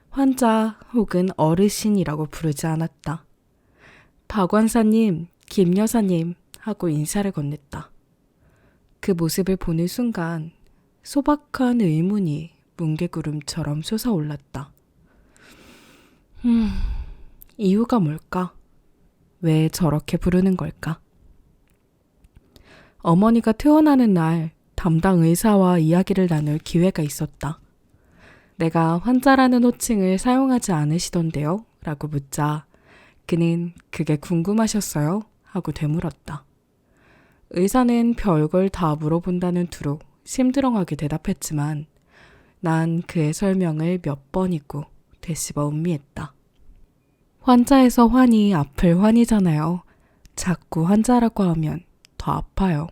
환자 혹은 어르신이라고 부르지 않았다. 박원사님, 김 여사님 하고 인사를 건넸다. 그 모습을 보는 순간 소박한 의문이 뭉게구름처럼 솟아올랐다. 이유가 뭘까? 왜 저렇게 부르는 걸까? 어머니가 퇴원하는 날 담당 의사와 이야기를 나눌 기회가 있었다. 내가 환자라는 호칭을 사용하지 않으시던데요? 라고 묻자 그는 그게 궁금하셨어요? 하고 되물었다. 의사는 별걸 다 물어본다는 투로 심드렁하게 대답했지만 난 그의 설명을 몇 번이고 되씹어 음미했다. 환자에서 환이 아플 환이잖아요. 자꾸 환자라고 하면 더 아파요.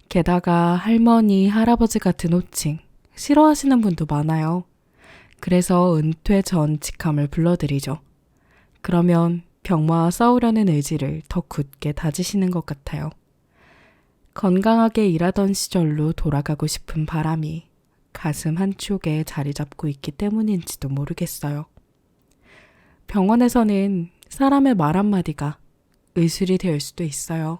게다가 할머니, 할아버지 같은 호칭 싫어하시는 분도 많아요. 그래서 은퇴 전 직함을 불러드리죠. 그러면 병마와 싸우려는 의지를 더 굳게 다지시는 것 같아요. 건강하게 일하던 시절로 돌아가고 싶은 바람이 가슴 한쪽에 자리 잡고 있기 때문인지도 모르겠어요. 병원에서는 사람의 말 한마디가 의술이 될 수도 있어요.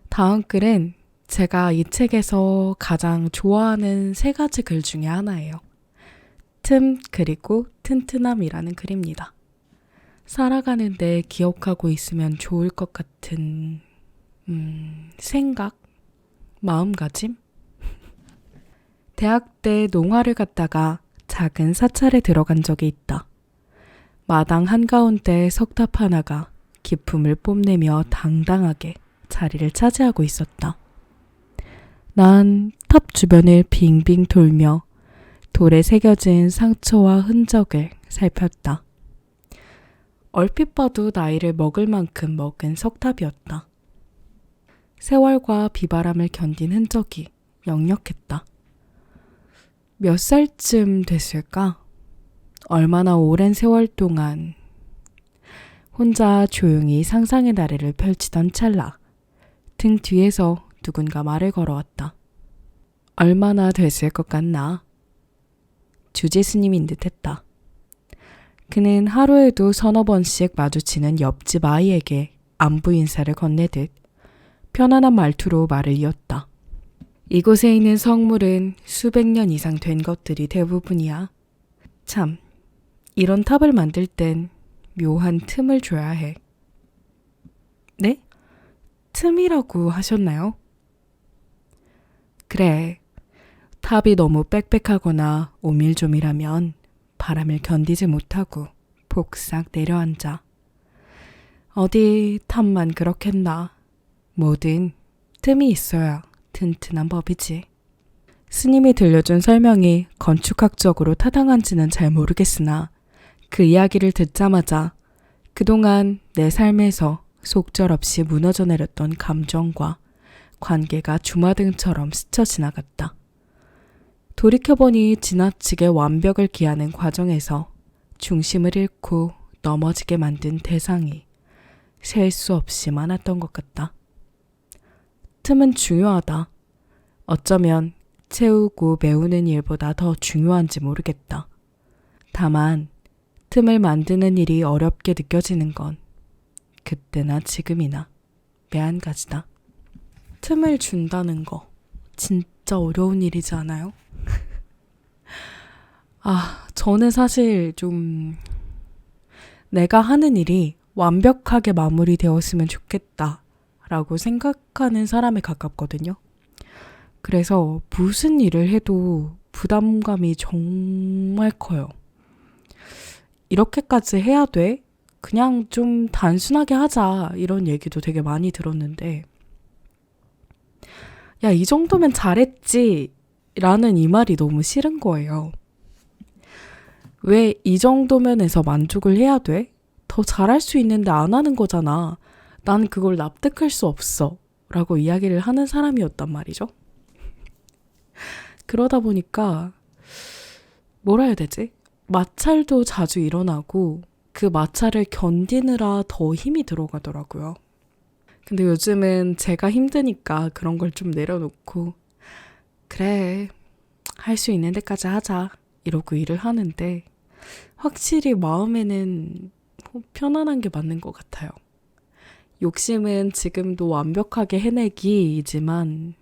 다음 글은 제가 이 책에서 가장 좋아하는 3가지 글 중에 하나예요. 틈 그리고 튼튼함이라는 글입니다. 살아가는데 기억하고 있으면 좋을 것 같은 생각? 마음가짐? 대학 때 농화를 갔다가 작은 사찰에 들어간 적이 있다. 마당 한가운데 석탑 하나가 기품을 뽐내며 당당하게 자리를 차지하고 있었다. 난 탑 주변을 빙빙 돌며 돌에 새겨진 상처와 흔적을 살폈다. 얼핏 봐도 나이를 먹을 만큼 먹은 석탑이었다. 세월과 비바람을 견딘 흔적이 역력했다. 몇 살쯤 됐을까? 얼마나 오랜 세월 동안 혼자 조용히 상상의 나래를 펼치던 찰나 등 뒤에서 누군가 말을 걸어왔다. 얼마나 됐을 것 같나? 주지 스님인 듯했다. 그는 하루에도 3~4번씩 마주치는 옆집 아이에게 안부 인사를 건네듯 편안한 말투로 말을 이었다. 이곳에 있는 성물은 수백 년 이상 된 것들이 대부분이야. 참, 이런 탑을 만들 땐 묘한 틈을 줘야 해. 네? 틈이라고 하셨나요? 그래, 탑이 너무 빽빽하거나 오밀조밀하면 바람을 견디지 못하고 복싹 내려앉아. 어디 탑만 그렇겠나. 뭐든 틈이 있어야 튼튼한 법이지. 스님이 들려준 설명이 건축학적으로 타당한지는 잘 모르겠으나 그 이야기를 듣자마자 그동안 내 삶에서 속절없이 무너져 내렸던 감정과 관계가 주마등처럼 스쳐 지나갔다. 돌이켜보니 지나치게 완벽을 기하는 과정에서 중심을 잃고 넘어지게 만든 대상이 셀 수 없이 많았던 것 같다. 틈은 중요하다. 어쩌면 채우고 메우는 일보다 더 중요한지 모르겠다. 다만 틈을 만드는 일이 어렵게 느껴지는 건 그때나 지금이나 매한가지다. 틈을 준다는 거 진짜 어려운 일이지 않아요? 저는 사실 좀 내가 하는 일이 완벽하게 마무리되었으면 좋겠다 라고 생각하는 사람에 가깝거든요. 그래서 무슨 일을 해도 부담감이 정말 커요. 이렇게까지 해야 돼? 그냥 좀 단순하게 하자 이런 얘기도 되게 많이 들었는데 야, 이 정도면 잘했지 라는 이 말이 너무 싫은 거예요. 왜 이 정도면에서 만족을 해야 돼? 더 잘할 수 있는데 안 하는 거잖아. 난 그걸 납득할 수 없어 라고 이야기를 하는 사람이었단 말이죠. 그러다 보니까 뭐라 해야 되지? 마찰도 자주 일어나고 그 마찰을 견디느라 더 힘이 들어가더라고요. 근데 요즘은 제가 힘드니까 그런 걸 좀 내려놓고 그래, 할 수 있는 데까지 하자 이러고 일을 하는데 확실히 마음에는 편안한 게 맞는 것 같아요. 욕심은 지금도 완벽하게 해내기이지만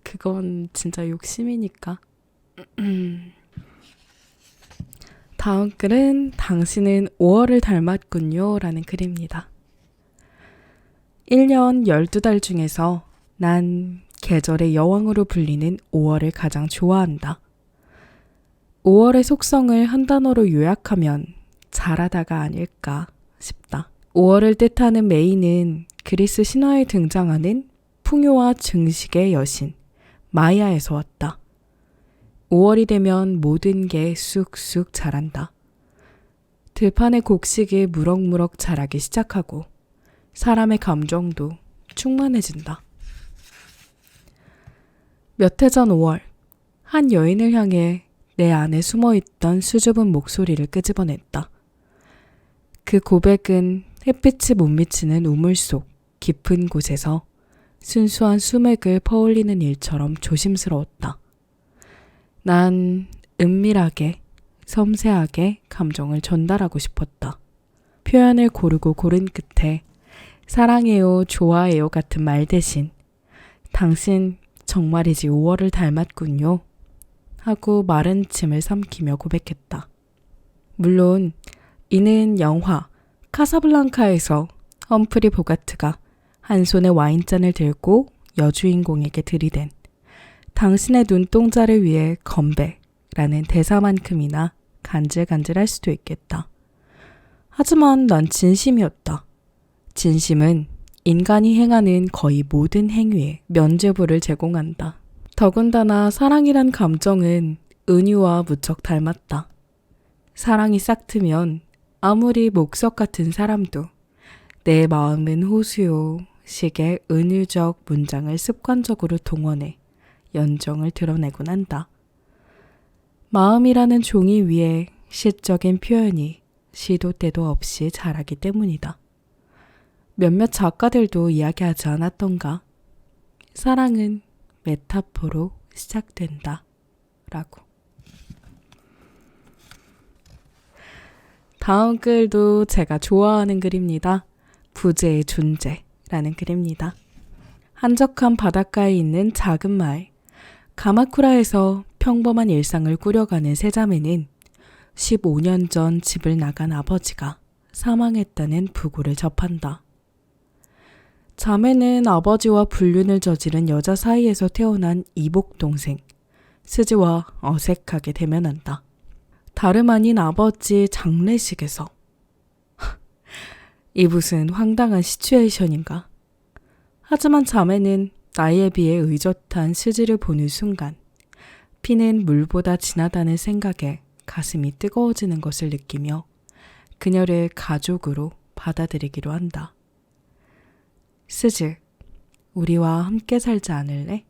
그건 진짜 욕심이니까. 다음 글은 당신은 5월을 닮았군요 라는 글입니다. 1년 12달 중에서 난 계절의 여왕으로 불리는 5월을 가장 좋아한다. 5월의 속성을 한 단어로 요약하면 잘하다가 아닐까 싶다. 5월을 뜻하는 메이는 그리스 신화에 등장하는 풍요와 증식의 여신 마이아에서 왔다. 5월이 되면 모든 게 쑥쑥 자란다. 들판의 곡식이 무럭무럭 자라기 시작하고 사람의 감정도 충만해진다. 몇 해 전 5월, 한 여인을 향해 내 안에 숨어있던 수줍은 목소리를 끄집어냈다. 그 고백은 햇빛이 못 미치는 우물 속 깊은 곳에서 순수한 수맥을 퍼올리는 일처럼 조심스러웠다. 난 은밀하게, 섬세하게 감정을 전달하고 싶었다. 표현을 고르고 고른 끝에 사랑해요, 좋아해요 같은 말 대신 당신 정말이지 5월을 닮았군요 하고 마른 침을 삼키며 고백했다. 물론 이는 영화 카사블랑카에서 험프리 보가트가 한 손에 와인잔을 들고 여주인공에게 들이댄 당신의 눈동자를 위해 건배라는 대사만큼이나 간질간질할 수도 있겠다. 하지만 난 진심이었다. 진심은 인간이 행하는 거의 모든 행위에 면죄부를 제공한다. 더군다나 사랑이란 감정은 은유와 무척 닮았다. 사랑이 싹트면 아무리 목석 같은 사람도 내 마음은 호수요 식의 은유적 문장을 습관적으로 동원해 연정을 드러내곤 한다. 마음이라는 종이 위에 시적인 표현이 시도 때도 없이 자라기 때문이다. 몇몇 작가들도 이야기하지 않았던가? 사랑은 메타포로 시작된다. 라고. 다음 글도 제가 좋아하는 글입니다. 부재의 존재라는 글입니다. 한적한 바닷가에 있는 작은 마을 가마쿠라에서 평범한 일상을 꾸려가는 세 자매는 15년 전 집을 나간 아버지가 사망했다는 부고를 접한다. 자매는 아버지와 불륜을 저지른 여자 사이에서 태어난 이복 동생 스즈와 어색하게 대면한다. 다름 아닌 아버지 장례식에서 이 무슨 황당한 시츄에이션인가. 하지만 자매는 나이에 비해 의젓한 스즈를 보는 순간 피는 물보다 진하다는 생각에 가슴이 뜨거워지는 것을 느끼며 그녀를 가족으로 받아들이기로 한다. 스즈, 우리와 함께 살지 않을래?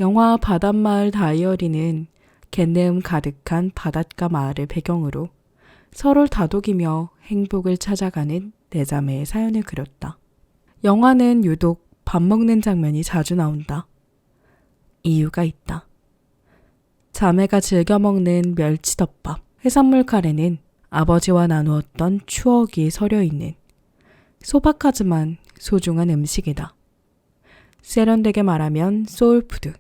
영화 바닷마을 다이어리는 갯내음 가득한 바닷가 마을을 배경으로 서로를 다독이며 행복을 찾아가는 네 자매의 사연을 그렸다. 영화는 유독 밥 먹는 장면이 자주 나온다. 이유가 있다. 자매가 즐겨 먹는 멸치덮밥, 해산물 카레는 아버지와 나누었던 추억이 서려있는 소박하지만 소중한 음식이다. 세련되게 말하면 소울푸드,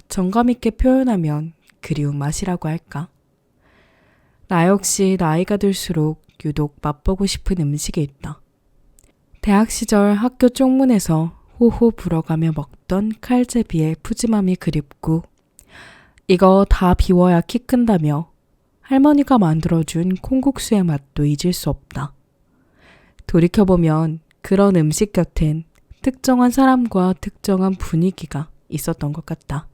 정감있게 표현하면 그리운 맛이라고 할까? 나 역시 나이가 들수록 유독 맛보고 싶은 음식이 있다. 대학 시절 학교 쪽문에서 호호 불어가며 먹던 칼제비의 푸짐함이 그립고 이거 다 비워야 키 큰다며 할머니가 만들어준 콩국수의 맛도 잊을 수 없다. 돌이켜보면 그런 음식 곁엔 특정한 사람과 특정한 분위기가 있었던 것 같다.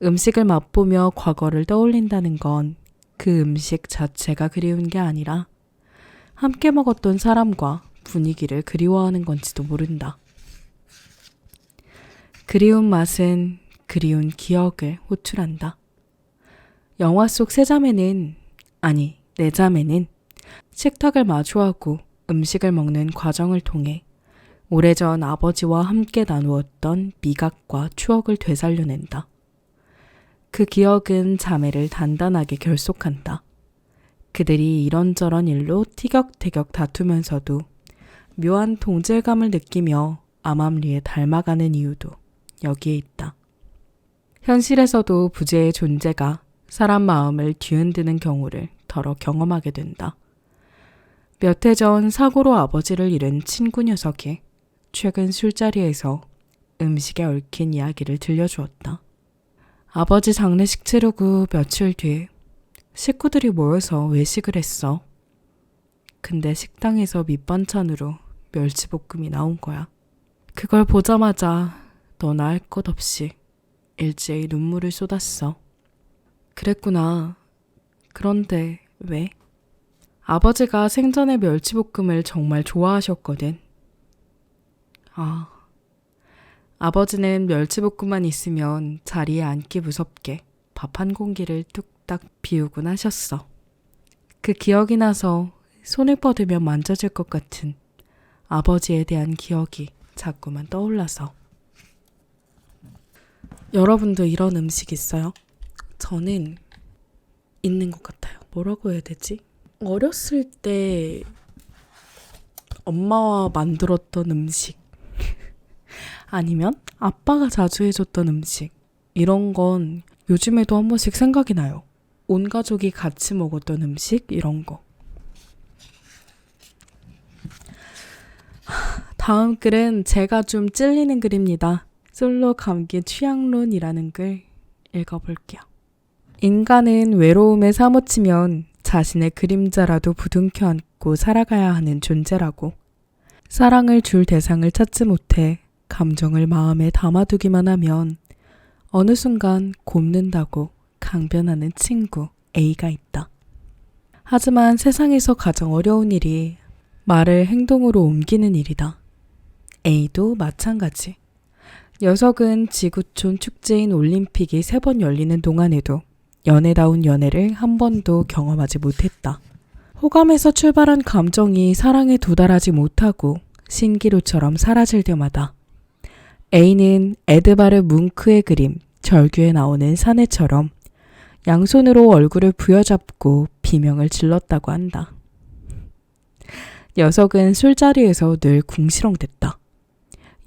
음식을 맛보며 과거를 떠올린다는 건 그 음식 자체가 그리운 게 아니라 함께 먹었던 사람과 분위기를 그리워하는 건지도 모른다. 그리운 맛은 그리운 기억을 호출한다. 영화 속 세 자매는, 아니, 네 자매는 식탁을 마주하고 음식을 먹는 과정을 통해 오래전 아버지와 함께 나누었던 미각과 추억을 되살려낸다. 그 기억은 자매를 단단하게 결속한다. 그들이 이런저런 일로 티격태격 다투면서도 묘한 동질감을 느끼며 암암리에 닮아가는 이유도 여기에 있다. 현실에서도 부재의 존재가 사람 마음을 뒤흔드는 경우를 더러 경험하게 된다. 몇 해 전 사고로 아버지를 잃은 친구 녀석이 최근 술자리에서 음식에 얽힌 이야기를 들려주었다. 아버지 장례식 치르고 며칠 뒤 식구들이 모여서 외식을 했어. 근데 식당에서 밑반찬으로 멸치볶음이 나온 거야. 그걸 보자마자 너나 할 것 없이 일제히 눈물을 쏟았어. 그랬구나. 그런데 왜? 아버지가 생전에 멸치볶음을 정말 좋아하셨거든. 아버지는 멸치볶음만 있으면 자리에 앉기 무섭게 밥 한 공기를 뚝딱 비우곤 하셨어. 그 기억이 나서 손을 뻗으면 만져질 것 같은 아버지에 대한 기억이 자꾸만 떠올라서. 여러분도 이런 음식 있어요? 저는 있는 것 같아요. 뭐라고 해야 되지? 어렸을 때 엄마와 만들었던 음식 아니면 아빠가 자주 해줬던 음식 이런 건 요즘에도 한 번씩 생각이 나요. 온 가족이 같이 먹었던 음식 이런 거. 다음 글은 제가 좀 찔리는 글입니다. 솔로 감기 취향론이라는 글 읽어볼게요. 인간은 외로움에 사무치면 자신의 그림자라도 부둥켜 안고 살아가야 하는 존재라고. 사랑을 줄 대상을 찾지 못해 감정을 마음에 담아두기만 하면 어느 순간 곱는다고 강변하는 친구 A가 있다. 하지만 세상에서 가장 어려운 일이 말을 행동으로 옮기는 일이다. A도 마찬가지. 녀석은 지구촌 축제인 올림픽이 3번 열리는 동안에도 연애다운 연애를 한 번도 경험하지 못했다. 호감에서 출발한 감정이 사랑에 도달하지 못하고 신기루처럼 사라질 때마다 A는 에드바르 뭉크의 그림 절규에 나오는 사내처럼 양손으로 얼굴을 부여잡고 비명을 질렀다고 한다. 녀석은 술자리에서 늘 궁시렁댔다.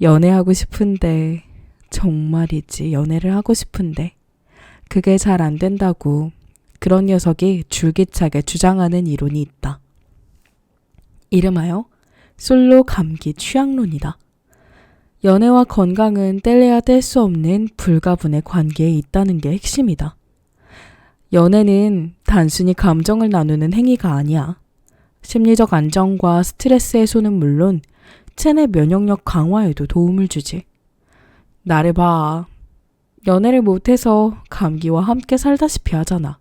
연애하고 싶은데, 정말이지 연애를 하고 싶은데 그게 잘 안 된다고 그런 녀석이 줄기차게 주장하는 이론이 있다. 이름하여 솔로 감기 취향론이다. 연애와 건강은 뗄래야 뗄 수 없는 불가분의 관계에 있다는 게 핵심이다. 연애는 단순히 감정을 나누는 행위가 아니야. 심리적 안정과 스트레스 해소는 물론 체내 면역력 강화에도 도움을 주지. 나를 봐. 연애를 못해서 감기와 함께 살다시피 하잖아.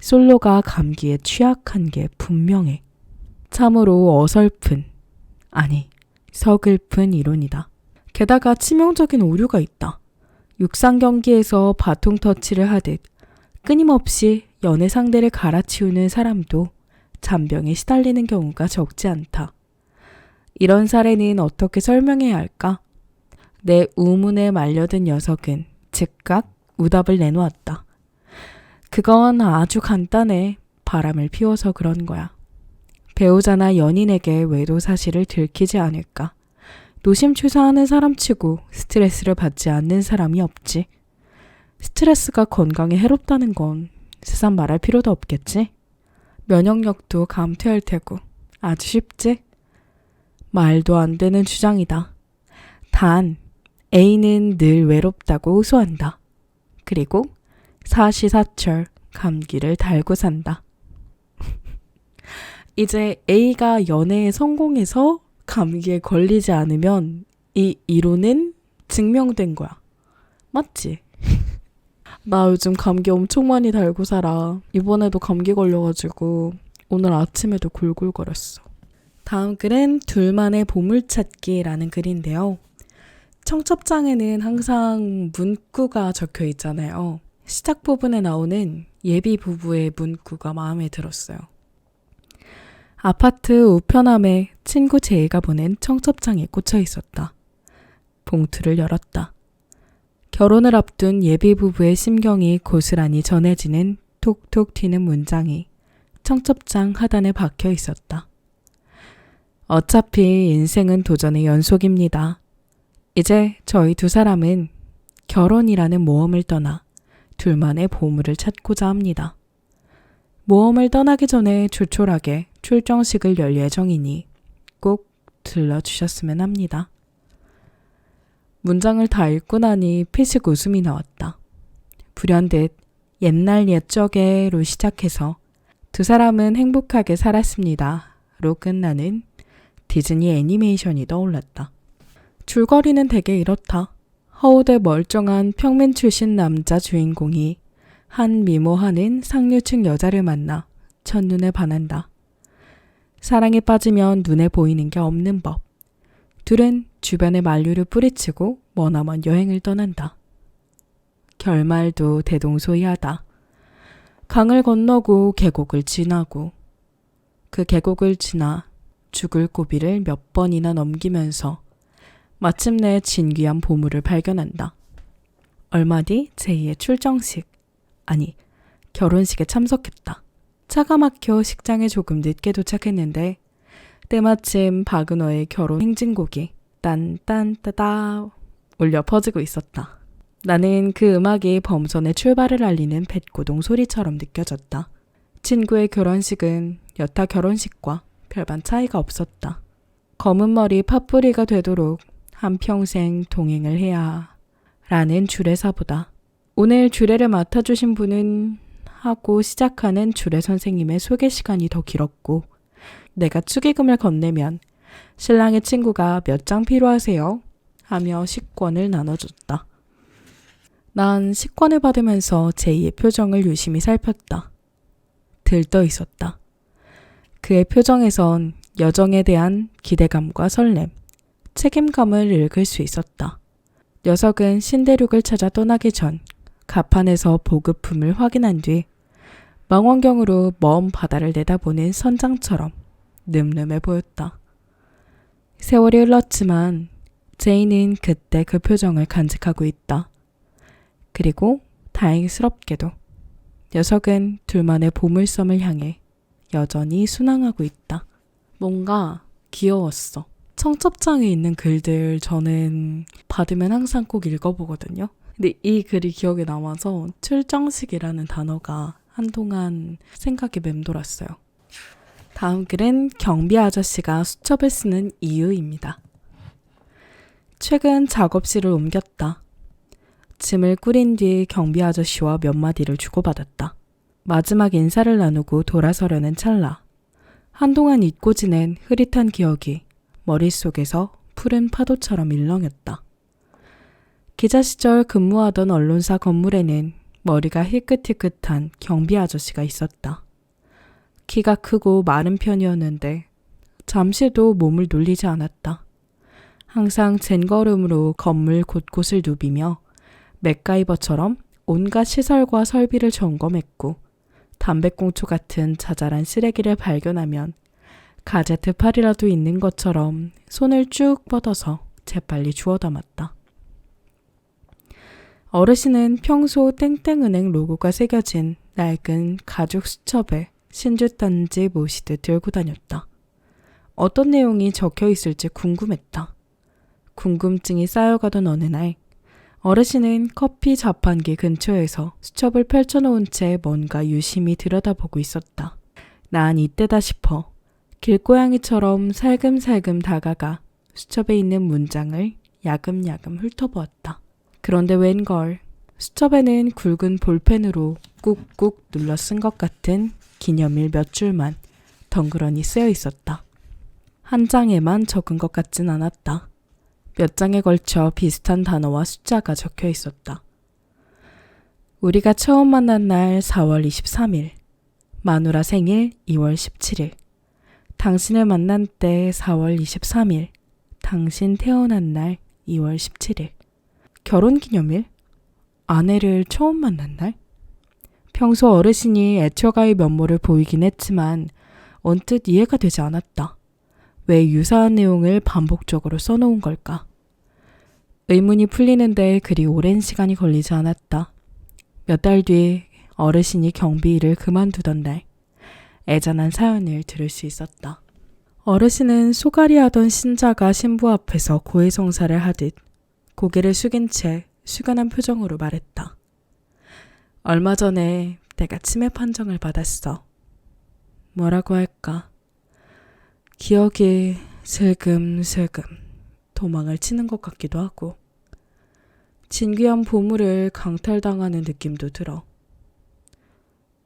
솔로가 감기에 취약한 게 분명해. 참으로 어설픈, 아니 서글픈 이론이다. 게다가 치명적인 오류가 있다. 육상 경기에서 바통 터치를 하듯 끊임없이 연애 상대를 갈아치우는 사람도 잔병에 시달리는 경우가 적지 않다. 이런 사례는 어떻게 설명해야 할까? 내 우문에 말려든 녀석은 즉각 우답을 내놓았다. 그건 아주 간단해. 바람을 피워서 그런 거야. 배우자나 연인에게 외도 사실을 들키지 않을까? 노심초사하는 사람치고 스트레스를 받지 않는 사람이 없지. 스트레스가 건강에 해롭다는 건 세상 말할 필요도 없겠지? 면역력도 감퇴할 테고 아주 쉽지? 말도 안 되는 주장이다. 단 A는 늘 외롭다고 호소한다. 그리고 사시사철 감기를 달고 산다. 이제 A가 연애에 성공해서 감기에 걸리지 않으면 이 이론은 증명된 거야. 맞지? 나 요즘 감기 엄청 많이 달고 살아. 이번에도 감기 걸려가지고 오늘 아침에도 골골거렸어. 다음 글은 둘만의 보물찾기라는 글인데요. 청첩장에는 항상 문구가 적혀 있잖아요. 시작 부분에 나오는 예비 부부의 문구가 마음에 들었어요. 아파트 우편함에 친구 제이가 보낸 청첩장이 꽂혀 있었다. 봉투를 열었다. 결혼을 앞둔 예비 부부의 심경이 고스란히 전해지는 톡톡 튀는 문장이 청첩장 하단에 박혀 있었다. 어차피 인생은 도전의 연속입니다. 이제 저희 두 사람은 결혼이라는 모험을 떠나 둘만의 보물을 찾고자 합니다. 모험을 떠나기 전에 조촐하게 출정식을 열 예정이니 꼭 들러주셨으면 합니다. 문장을 다 읽고 나니 피식 웃음이 나왔다. 불현듯 옛날 옛적에로 시작해서 두 사람은 행복하게 살았습니다.로 끝나는 디즈니 애니메이션이 떠올랐다. 줄거리는 대개 이렇다. 허우대 멀쩡한 평민 출신 남자 주인공이 한 미모하는 상류층 여자를 만나 첫눈에 반한다. 사랑에 빠지면 눈에 보이는 게 없는 법. 둘은 주변에 만류를 뿌리치고 머나먼 여행을 떠난다. 결말도 대동소이하다. 강을 건너고 계곡을 지나고 그 계곡을 지나 죽을 고비를 몇 번이나 넘기면서 마침내 진귀한 보물을 발견한다. 얼마 뒤 제2의 출정식, 아니 결혼식에 참석했다. 차가 막혀 식장에 조금 늦게 도착했는데 때마침 박은호의 결혼 행진곡이 딴딴따다 울려 퍼지고 있었다. 나는 그 음악이 범선의 출발을 알리는 뱃고동 소리처럼 느껴졌다. 친구의 결혼식은 여타 결혼식과 별반 차이가 없었다. 검은 머리 팥뿌리가 되도록 한평생 동행을 해야 라는 주례사보다 오늘 주례를 맡아주신 분은 하고 시작하는 주례 선생님의 소개 시간이 더 길었고 내가 축의금을 건네면 신랑의 친구가 몇 장 필요하세요? 하며 식권을 나눠줬다. 난 식권을 받으면서 제이의 표정을 유심히 살폈다. 들떠 있었다. 그의 표정에선 여정에 대한 기대감과 설렘, 책임감을 읽을 수 있었다. 녀석은 신대륙을 찾아 떠나기 전 갑판에서 보급품을 확인한 뒤 망원경으로 먼 바다를 내다보는 선장처럼 늠름해 보였다. 세월이 흘렀지만 제이는 그때 그 표정을 간직하고 있다. 그리고 다행스럽게도 녀석은 둘만의 보물섬을 향해 여전히 순항하고 있다. 뭔가 귀여웠어. 청첩장에 있는 글들 저는 받으면 항상 꼭 읽어보거든요. 근데 이 글이 기억에 남아서 출정식이라는 단어가 한동안 생각에 맴돌았어요. 다음 글은 경비 아저씨가 수첩을 쓰는 이유입니다. 최근 작업실을 옮겼다. 짐을 꾸린 뒤 경비 아저씨와 몇 마디를 주고받았다. 마지막 인사를 나누고 돌아서려는 찰나 한동안 잊고 지낸 흐릿한 기억이 머릿속에서 푸른 파도처럼 일렁였다. 기자 시절 근무하던 언론사 건물에는 머리가 희끗희끗한 경비 아저씨가 있었다. 키가 크고 마른 편이었는데 잠시도 몸을 놀리지 않았다. 항상 젠걸음으로 건물 곳곳을 누비며 맥가이버처럼 온갖 시설과 설비를 점검했고 담배꽁초 같은 자잘한 쓰레기를 발견하면 가제트 팔이라도 있는 것처럼 손을 쭉 뻗어서 재빨리 주워 담았다. 어르신은 평소 땡땡은행 로고가 새겨진 낡은 가죽 수첩에 신주단지 모시듯 들고 다녔다. 어떤 내용이 적혀 있을지 궁금했다. 궁금증이 쌓여가던 어느 날 어르신은 커피 자판기 근처에서 수첩을 펼쳐놓은 채 뭔가 유심히 들여다보고 있었다. 난 이때다 싶어 길고양이처럼 살금살금 다가가 수첩에 있는 문장을 야금야금 훑어보았다. 그런데 웬걸 수첩에는 굵은 볼펜으로 꾹꾹 눌러 쓴 것 같은 기념일 몇 줄만 덩그러니 쓰여 있었다. 한 장에만 적은 것 같진 않았다. 몇 장에 걸쳐 비슷한 단어와 숫자가 적혀 있었다. 우리가 처음 만난 날 4월 23일, 마누라 생일 2월 17일, 당신을 만난 때 4월 23일, 당신 태어난 날 2월 17일, 결혼기념일? 아내를 처음 만난 날? 평소 어르신이 애처가의 면모를 보이긴 했지만 언뜻 이해가 되지 않았다. 왜 유사한 내용을 반복적으로 써놓은 걸까? 의문이 풀리는데 그리 오랜 시간이 걸리지 않았다. 몇 달 뒤 어르신이 경비일을 그만두던 날 애잔한 사연을 들을 수 있었다. 어르신은 소갈이 하던 신자가 신부 앞에서 고해성사를 하듯 고개를 숙인 채 숙연한 표정으로 말했다. 얼마 전에 내가 치매 판정을 받았어. 뭐라고 할까? 기억이 슬금슬금 도망을 치는 것 같기도 하고 진귀한 보물을 강탈당하는 느낌도 들어.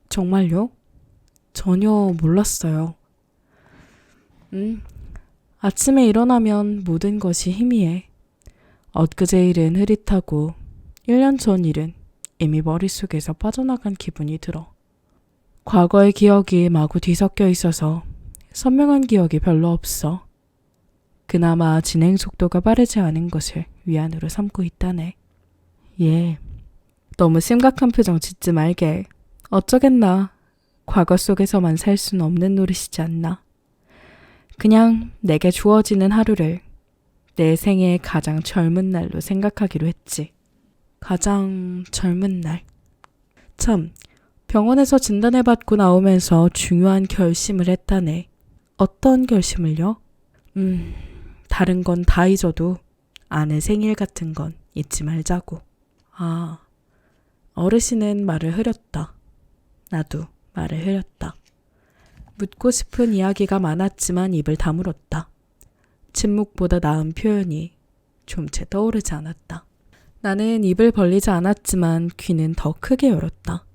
정말요? 전혀 몰랐어요. 아침에 일어나면 모든 것이 희미해. 엊그제 일은 흐릿하고 1년 전 일은 이미 머릿속에서 빠져나간 기분이 들어. 과거의 기억이 마구 뒤섞여 있어서 선명한 기억이 별로 없어. 그나마 진행 속도가 빠르지 않은 것을 위안으로 삼고 있다네. 예, 너무 심각한 표정 짓지 말게. 어쩌겠나. 과거 속에서만 살 순 없는 노릇이지 않나. 그냥 내게 주어지는 하루를 내 생애의 가장 젊은 날로 생각하기로 했지. 가장 젊은 날. 참, 병원에서 진단을 받고 나오면서 중요한 결심을 했다네. 어떤 결심을요? 다른 건 다 잊어도 아내 생일 같은 건 잊지 말자고. 아, 어르신은 말을 흐렸다. 나도 말을 흐렸다. 묻고 싶은 이야기가 많았지만 입을 다물었다. 침묵보다 나은 표현이 좀 채 떠오르지 않았다. 나는 입을 벌리지 않았지만 귀는 더 크게 열었다.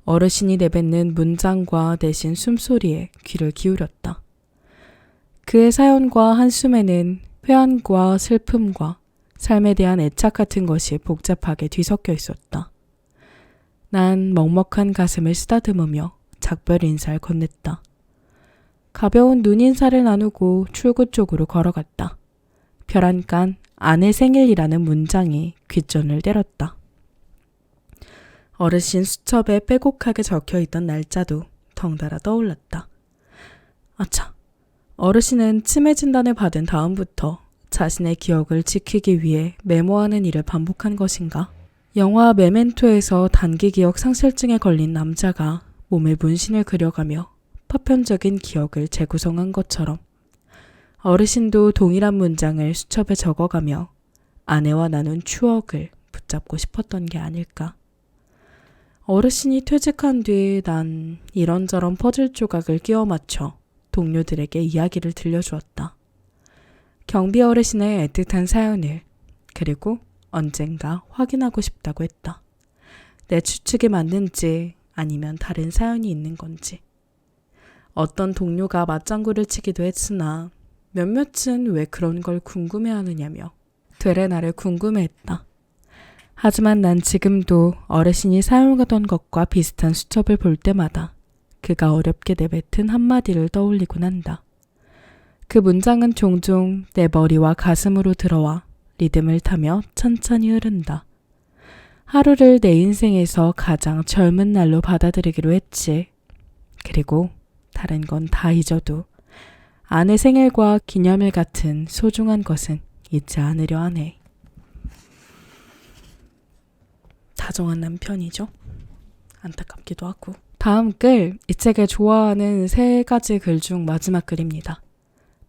어르신이 내뱉는 문장과 내쉰 숨소리에 귀를 기울였다. 그의 사연과 한숨에는 회한과 슬픔과 삶에 대한 애착 같은 것이 복잡하게 뒤섞여 있었다. 난 먹먹한 가슴을 쓰다듬으며 작별 인사를 건넸다. 가벼운 눈인사를 나누고 출구 쪽으로 걸어갔다. 벼란간 아내 생일이라는 문장이 귓전을 때렸다. 어르신 수첩에 빼곡하게 적혀있던 날짜도 덩달아 떠올랐다. 아차, 어르신은 치매 진단을 받은 다음부터 자신의 기억을 지키기 위해 메모하는 일을 반복한 것인가? 영화 메멘토에서 단기 기억 상실증에 걸린 남자가 몸에 문신을 그려가며 파편적인 기억을 재구성한 것처럼 어르신도 동일한 문장을 수첩에 적어가며 아내와 나눈 추억을 붙잡고 싶었던 게 아닐까. 어르신이 퇴직한 뒤 난 이런저런 퍼즐 조각을 끼워 맞춰 동료들에게 이야기를 들려주었다. 경비 어르신의 애틋한 사연을, 그리고 언젠가 확인하고 싶다고 했다. 내 추측이 맞는지 아니면 다른 사연이 있는 건지. 어떤 동료가 맞장구를 치기도 했으나 몇몇은 왜 그런 걸 궁금해하느냐며 되레 나를 궁금해했다. 하지만 난 지금도 어르신이 사용하던 것과 비슷한 수첩을 볼 때마다 그가 어렵게 내뱉은 한마디를 떠올리곤 한다. 그 문장은 종종 내 머리와 가슴으로 들어와 리듬을 타며 천천히 흐른다. 하루를 내 인생에서 가장 젊은 날로 받아들이기로 했지. 그리고 다른 건 다 잊어도 아내 생일과 기념일 같은 소중한 것은 잊지 않으려 하네. 다정한 남편이죠. 안타깝기도 하고. 다음 글, 이 책에 좋아하는 3가지 글 중 마지막 글입니다.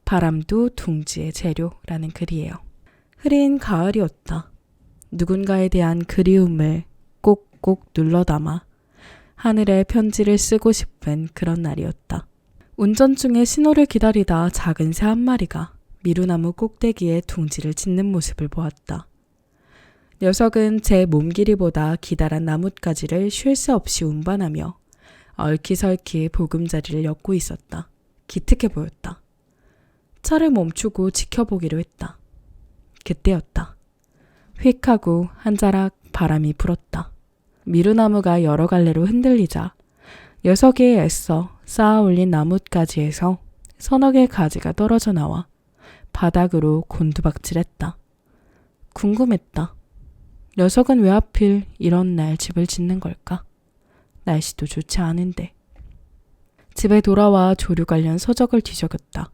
바람도 둥지의 재료라는 글이에요. 흐린 가을이었다. 누군가에 대한 그리움을 꼭꼭 눌러 담아 하늘에 편지를 쓰고 싶은 그런 날이었다. 운전 중에 신호를 기다리다 작은 새 한 마리가 미루나무 꼭대기에 둥지를 짓는 모습을 보았다. 녀석은 제 몸 길이보다 기다란 나뭇가지를 쉴 새 없이 운반하며 얼키설키 보금자리를 엮고 있었다. 기특해 보였다. 차를 멈추고 지켜보기로 했다. 그때였다. 휙 하고 한 자락 바람이 불었다. 미루나무가 여러 갈래로 흔들리자 녀석이 애써 쌓아 올린 나뭇가지에서 서너 개의 가지가 떨어져 나와 바닥으로 곤두박질했다. 궁금했다. 녀석은 왜 하필 이런 날 집을 짓는 걸까? 날씨도 좋지 않은데. 집에 돌아와 조류 관련 서적을 뒤적였다.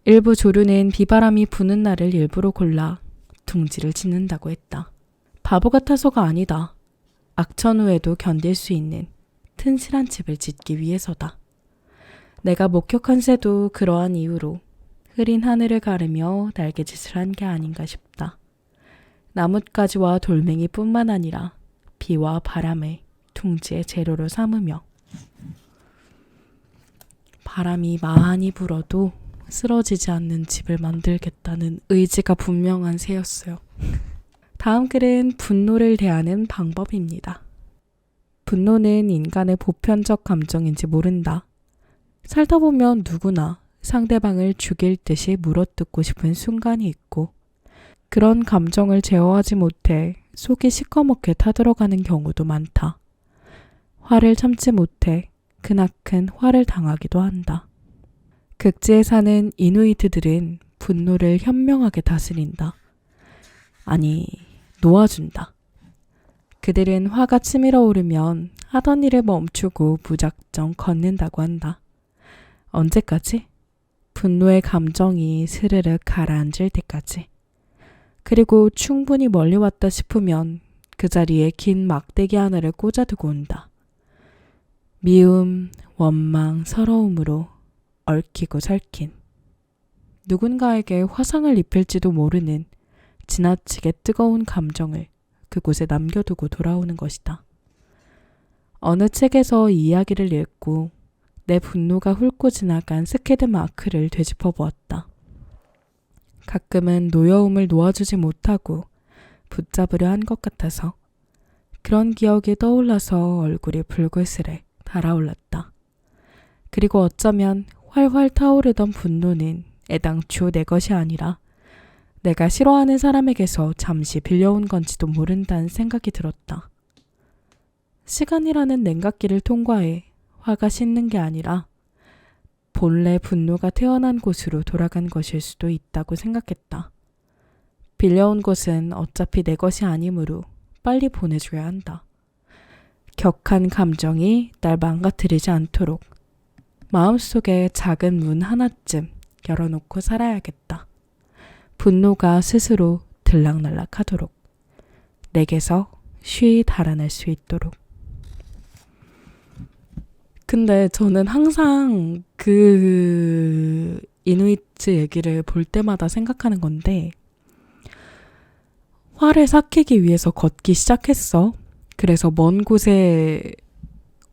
일부 조류는 비바람이 부는 날을 일부러 골라 둥지를 짓는다고 했다. 바보 같아서가 아니다. 악천후에도 견딜 수 있는 튼실한 집을 짓기 위해서다. 내가 목격한 새도 그러한 이유로 흐린 하늘을 가르며 날개짓을 한 게 아닌가 싶다. 나뭇가지와 돌멩이뿐만 아니라 비와 바람을 둥지의 재료로 삼으며 바람이 많이 불어도 쓰러지지 않는 집을 만들겠다는 의지가 분명한 새였어요. 다음 글은 분노를 대하는 방법입니다. 분노는 인간의 보편적 감정인지 모른다. 살다 보면 누구나 상대방을 죽일 듯이 물어뜯고 싶은 순간이 있고 그런 감정을 제어하지 못해 속이 시커멓게 타들어가는 경우도 많다. 화를 참지 못해 크나큰 화를 당하기도 한다. 극지에 사는 이누이트들은 분노를 현명하게 다스린다. 아니, 놓아준다. 그들은 화가 치밀어 오르면 하던 일을 멈추고 무작정 걷는다고 한다. 언제까지? 분노의 감정이 스르륵 가라앉을 때까지. 그리고 충분히 멀리 왔다 싶으면 그 자리에 긴 막대기 하나를 꽂아두고 온다. 미움, 원망, 서러움으로 얽히고 설킨 누군가에게 화상을 입힐지도 모르는 지나치게 뜨거운 감정을 그곳에 남겨두고 돌아오는 것이다. 어느 책에서 이 이야기를 읽고 내 분노가 훑고 지나간 스케드 마크를 되짚어 보았다. 가끔은 노여움을 놓아주지 못하고 붙잡으려 한 것 같아서 그런 기억이 떠올라서 얼굴이 붉을스레 달아올랐다. 그리고 어쩌면 활활 타오르던 분노는 애당초 내 것이 아니라 내가 싫어하는 사람에게서 잠시 빌려온 건지도 모른다는 생각이 들었다. 시간이라는 냉각기를 통과해 화가 식는 게 아니라 본래 분노가 태어난 곳으로 돌아간 것일 수도 있다고 생각했다. 빌려온 곳은 어차피 내 것이 아니므로 빨리 보내줘야 한다. 격한 감정이 날 망가뜨리지 않도록 마음속에 작은 문 하나쯤 열어놓고 살아야겠다. 분노가 스스로 들락날락하도록 내게서 쉬이 달아날 수 있도록. 근데 저는 항상 그 이누이트 얘기를 볼 때마다 생각하는 건데 화를 삭히기 위해서 걷기 시작했어. 그래서 먼 곳에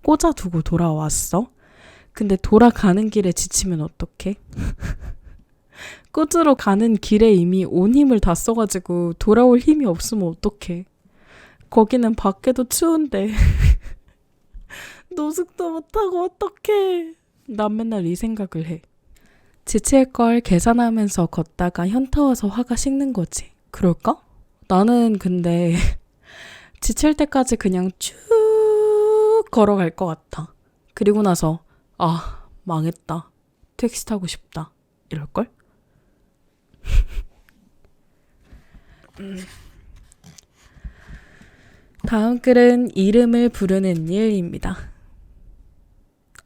꽂아두고 돌아왔어. 근데 돌아가는 길에 지치면 어떡해? 꽂으러 가는 길에 이미 온 힘을 다 써가지고 돌아올 힘이 없으면 어떡해? 거기는 밖에도 추운데 노숙도 못하고 어떡해? 난 맨날 이 생각을 해. 지칠 걸 계산하면서 걷다가 현타 와서 화가 식는 거지. 그럴까? 나는 근데 지칠 때까지 그냥 쭉 걸어갈 것 같아. 그리고 나서 망했다. 택시 타고 싶다. 이럴걸? 다음 글은 이름을 부르는 일입니다.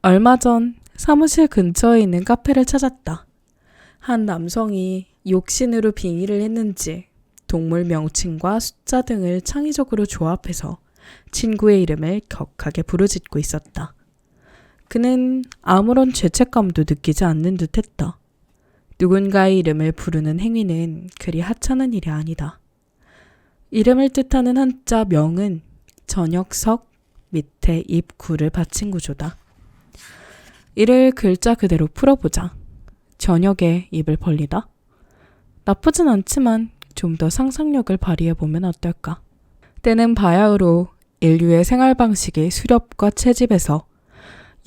얼마 전 사무실 근처에 있는 카페를 찾았다. 한 남성이 욕신으로 빙의를 했는지 동물 명칭과 숫자 등을 창의적으로 조합해서 친구의 이름을 격하게 부르짖고 있었다. 그는 아무런 죄책감도 느끼지 않는 듯했다. 누군가의 이름을 부르는 행위는 그리 하찮은 일이 아니다. 이름을 뜻하는 한자 명은 저녁석 밑에 입구를 받친 구조다. 이를 글자 그대로 풀어보자. 저녁에 입을 벌리다. 나쁘진 않지만 좀 더 상상력을 발휘해보면 어떨까? 때는 바야흐로 인류의 생활 방식이 수렵과 채집에서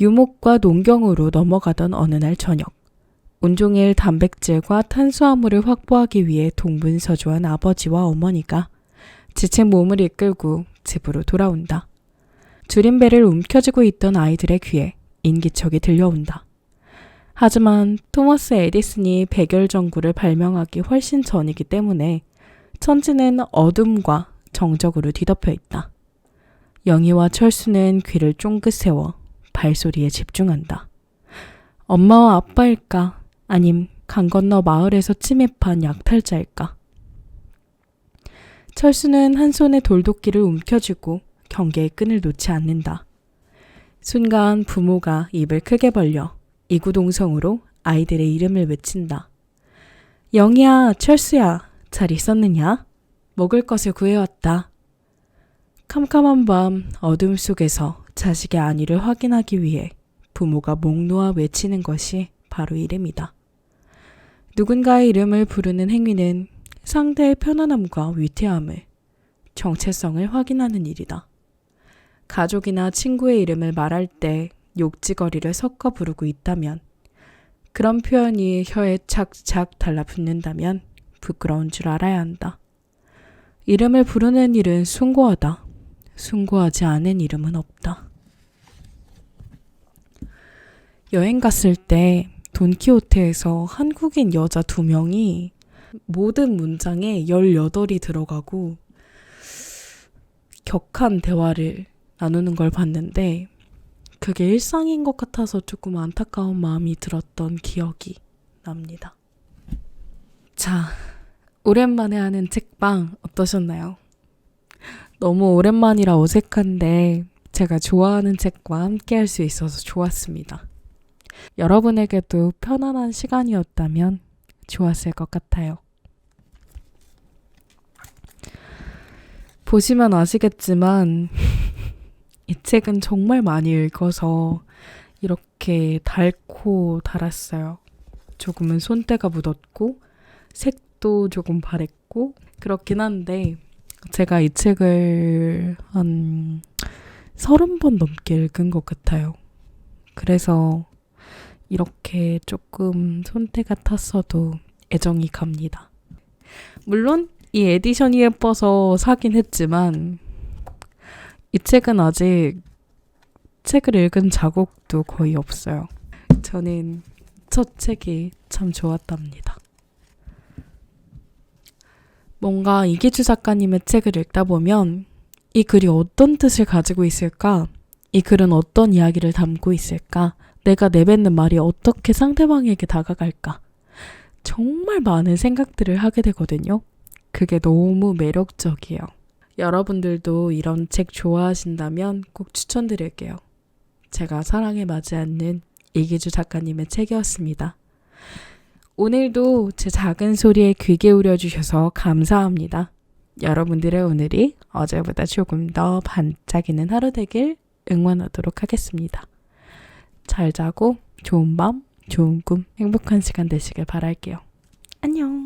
유목과 농경으로 넘어가던 어느 날 저녁, 온종일 단백질과 탄수화물을 확보하기 위해 동분서주한 아버지와 어머니가 지친 몸을 이끌고 집으로 돌아온다. 줄임배를 움켜쥐고 있던 아이들의 귀에 인기척이 들려온다. 하지만 토머스 에디슨이 백열전구를 발명하기 훨씬 전이기 때문에 천지는 어둠과 정적으로 뒤덮여 있다. 영희와 철수는 귀를 쫑긋 세워 발소리에 집중한다. 엄마와 아빠일까? 아님 강 건너 마을에서 침입한 약탈자일까? 철수는 한 손에 돌도끼를 움켜쥐고 경계의 끈을 놓지 않는다. 순간 부모가 입을 크게 벌려 이구동성으로 아이들의 이름을 외친다. 영희야, 철수야, 잘 있었느냐? 먹을 것을 구해왔다. 캄캄한 밤 어둠 속에서 자식의 안위를 확인하기 위해 부모가 목 놓아 외치는 것이 바로 이름이다. 누군가의 이름을 부르는 행위는 상대의 편안함과 위태함을, 정체성을 확인하는 일이다. 가족이나 친구의 이름을 말할 때 욕지거리를 섞어 부르고 있다면, 그런 표현이 혀에 착착 달라붙는다면 부끄러운 줄 알아야 한다. 이름을 부르는 일은 숭고하다. 숭고하지 않은 이름은 없다. 여행 갔을 때 돈키호테에서 한국인 여자 2명이 모든 문장에 18이 들어가고 격한 대화를 나누는 걸 봤는데 그게 일상인 것 같아서 조금 안타까운 마음이 들었던 기억이 납니다. 자, 오랜만에 하는 책방 어떠셨나요? 너무 오랜만이라 어색한데 제가 좋아하는 책과 함께 할 수 있어서 좋았습니다. 여러분에게도 편안한 시간이었다면 좋았을 것 같아요. 보시면 아시겠지만 이 책은 정말 많이 읽어서 이렇게 닳고 달았어요. 조금은 손때가 묻었고 색도 조금 바랬고 그렇긴 한데 제가 이 책을 한 30번 넘게 읽은 것 같아요. 그래서 이렇게 조금 손때가 탔어도 애정이 갑니다. 물론 이 에디션이 예뻐서 사긴 했지만 이 책은 아직 책을 읽은 자국도 거의 없어요. 저는 첫 책이 참 좋았답니다. 뭔가 이기주 작가님의 책을 읽다 보면 이 글이 어떤 뜻을 가지고 있을까? 이 글은 어떤 이야기를 담고 있을까? 내가 내뱉는 말이 어떻게 상대방에게 다가갈까? 정말 많은 생각들을 하게 되거든요. 그게 너무 매력적이에요. 여러분들도 이런 책 좋아하신다면 꼭 추천드릴게요. 제가 사랑에 맞지 않는 이기주 작가님의 책이었습니다. 오늘도 제 작은 소리에 귀 기울여 주셔서 감사합니다. 여러분들의 오늘이 어제보다 조금 더 반짝이는 하루 되길 응원하도록 하겠습니다. 잘 자고 좋은 밤, 좋은 꿈, 행복한 시간 되시길 바랄게요. 안녕.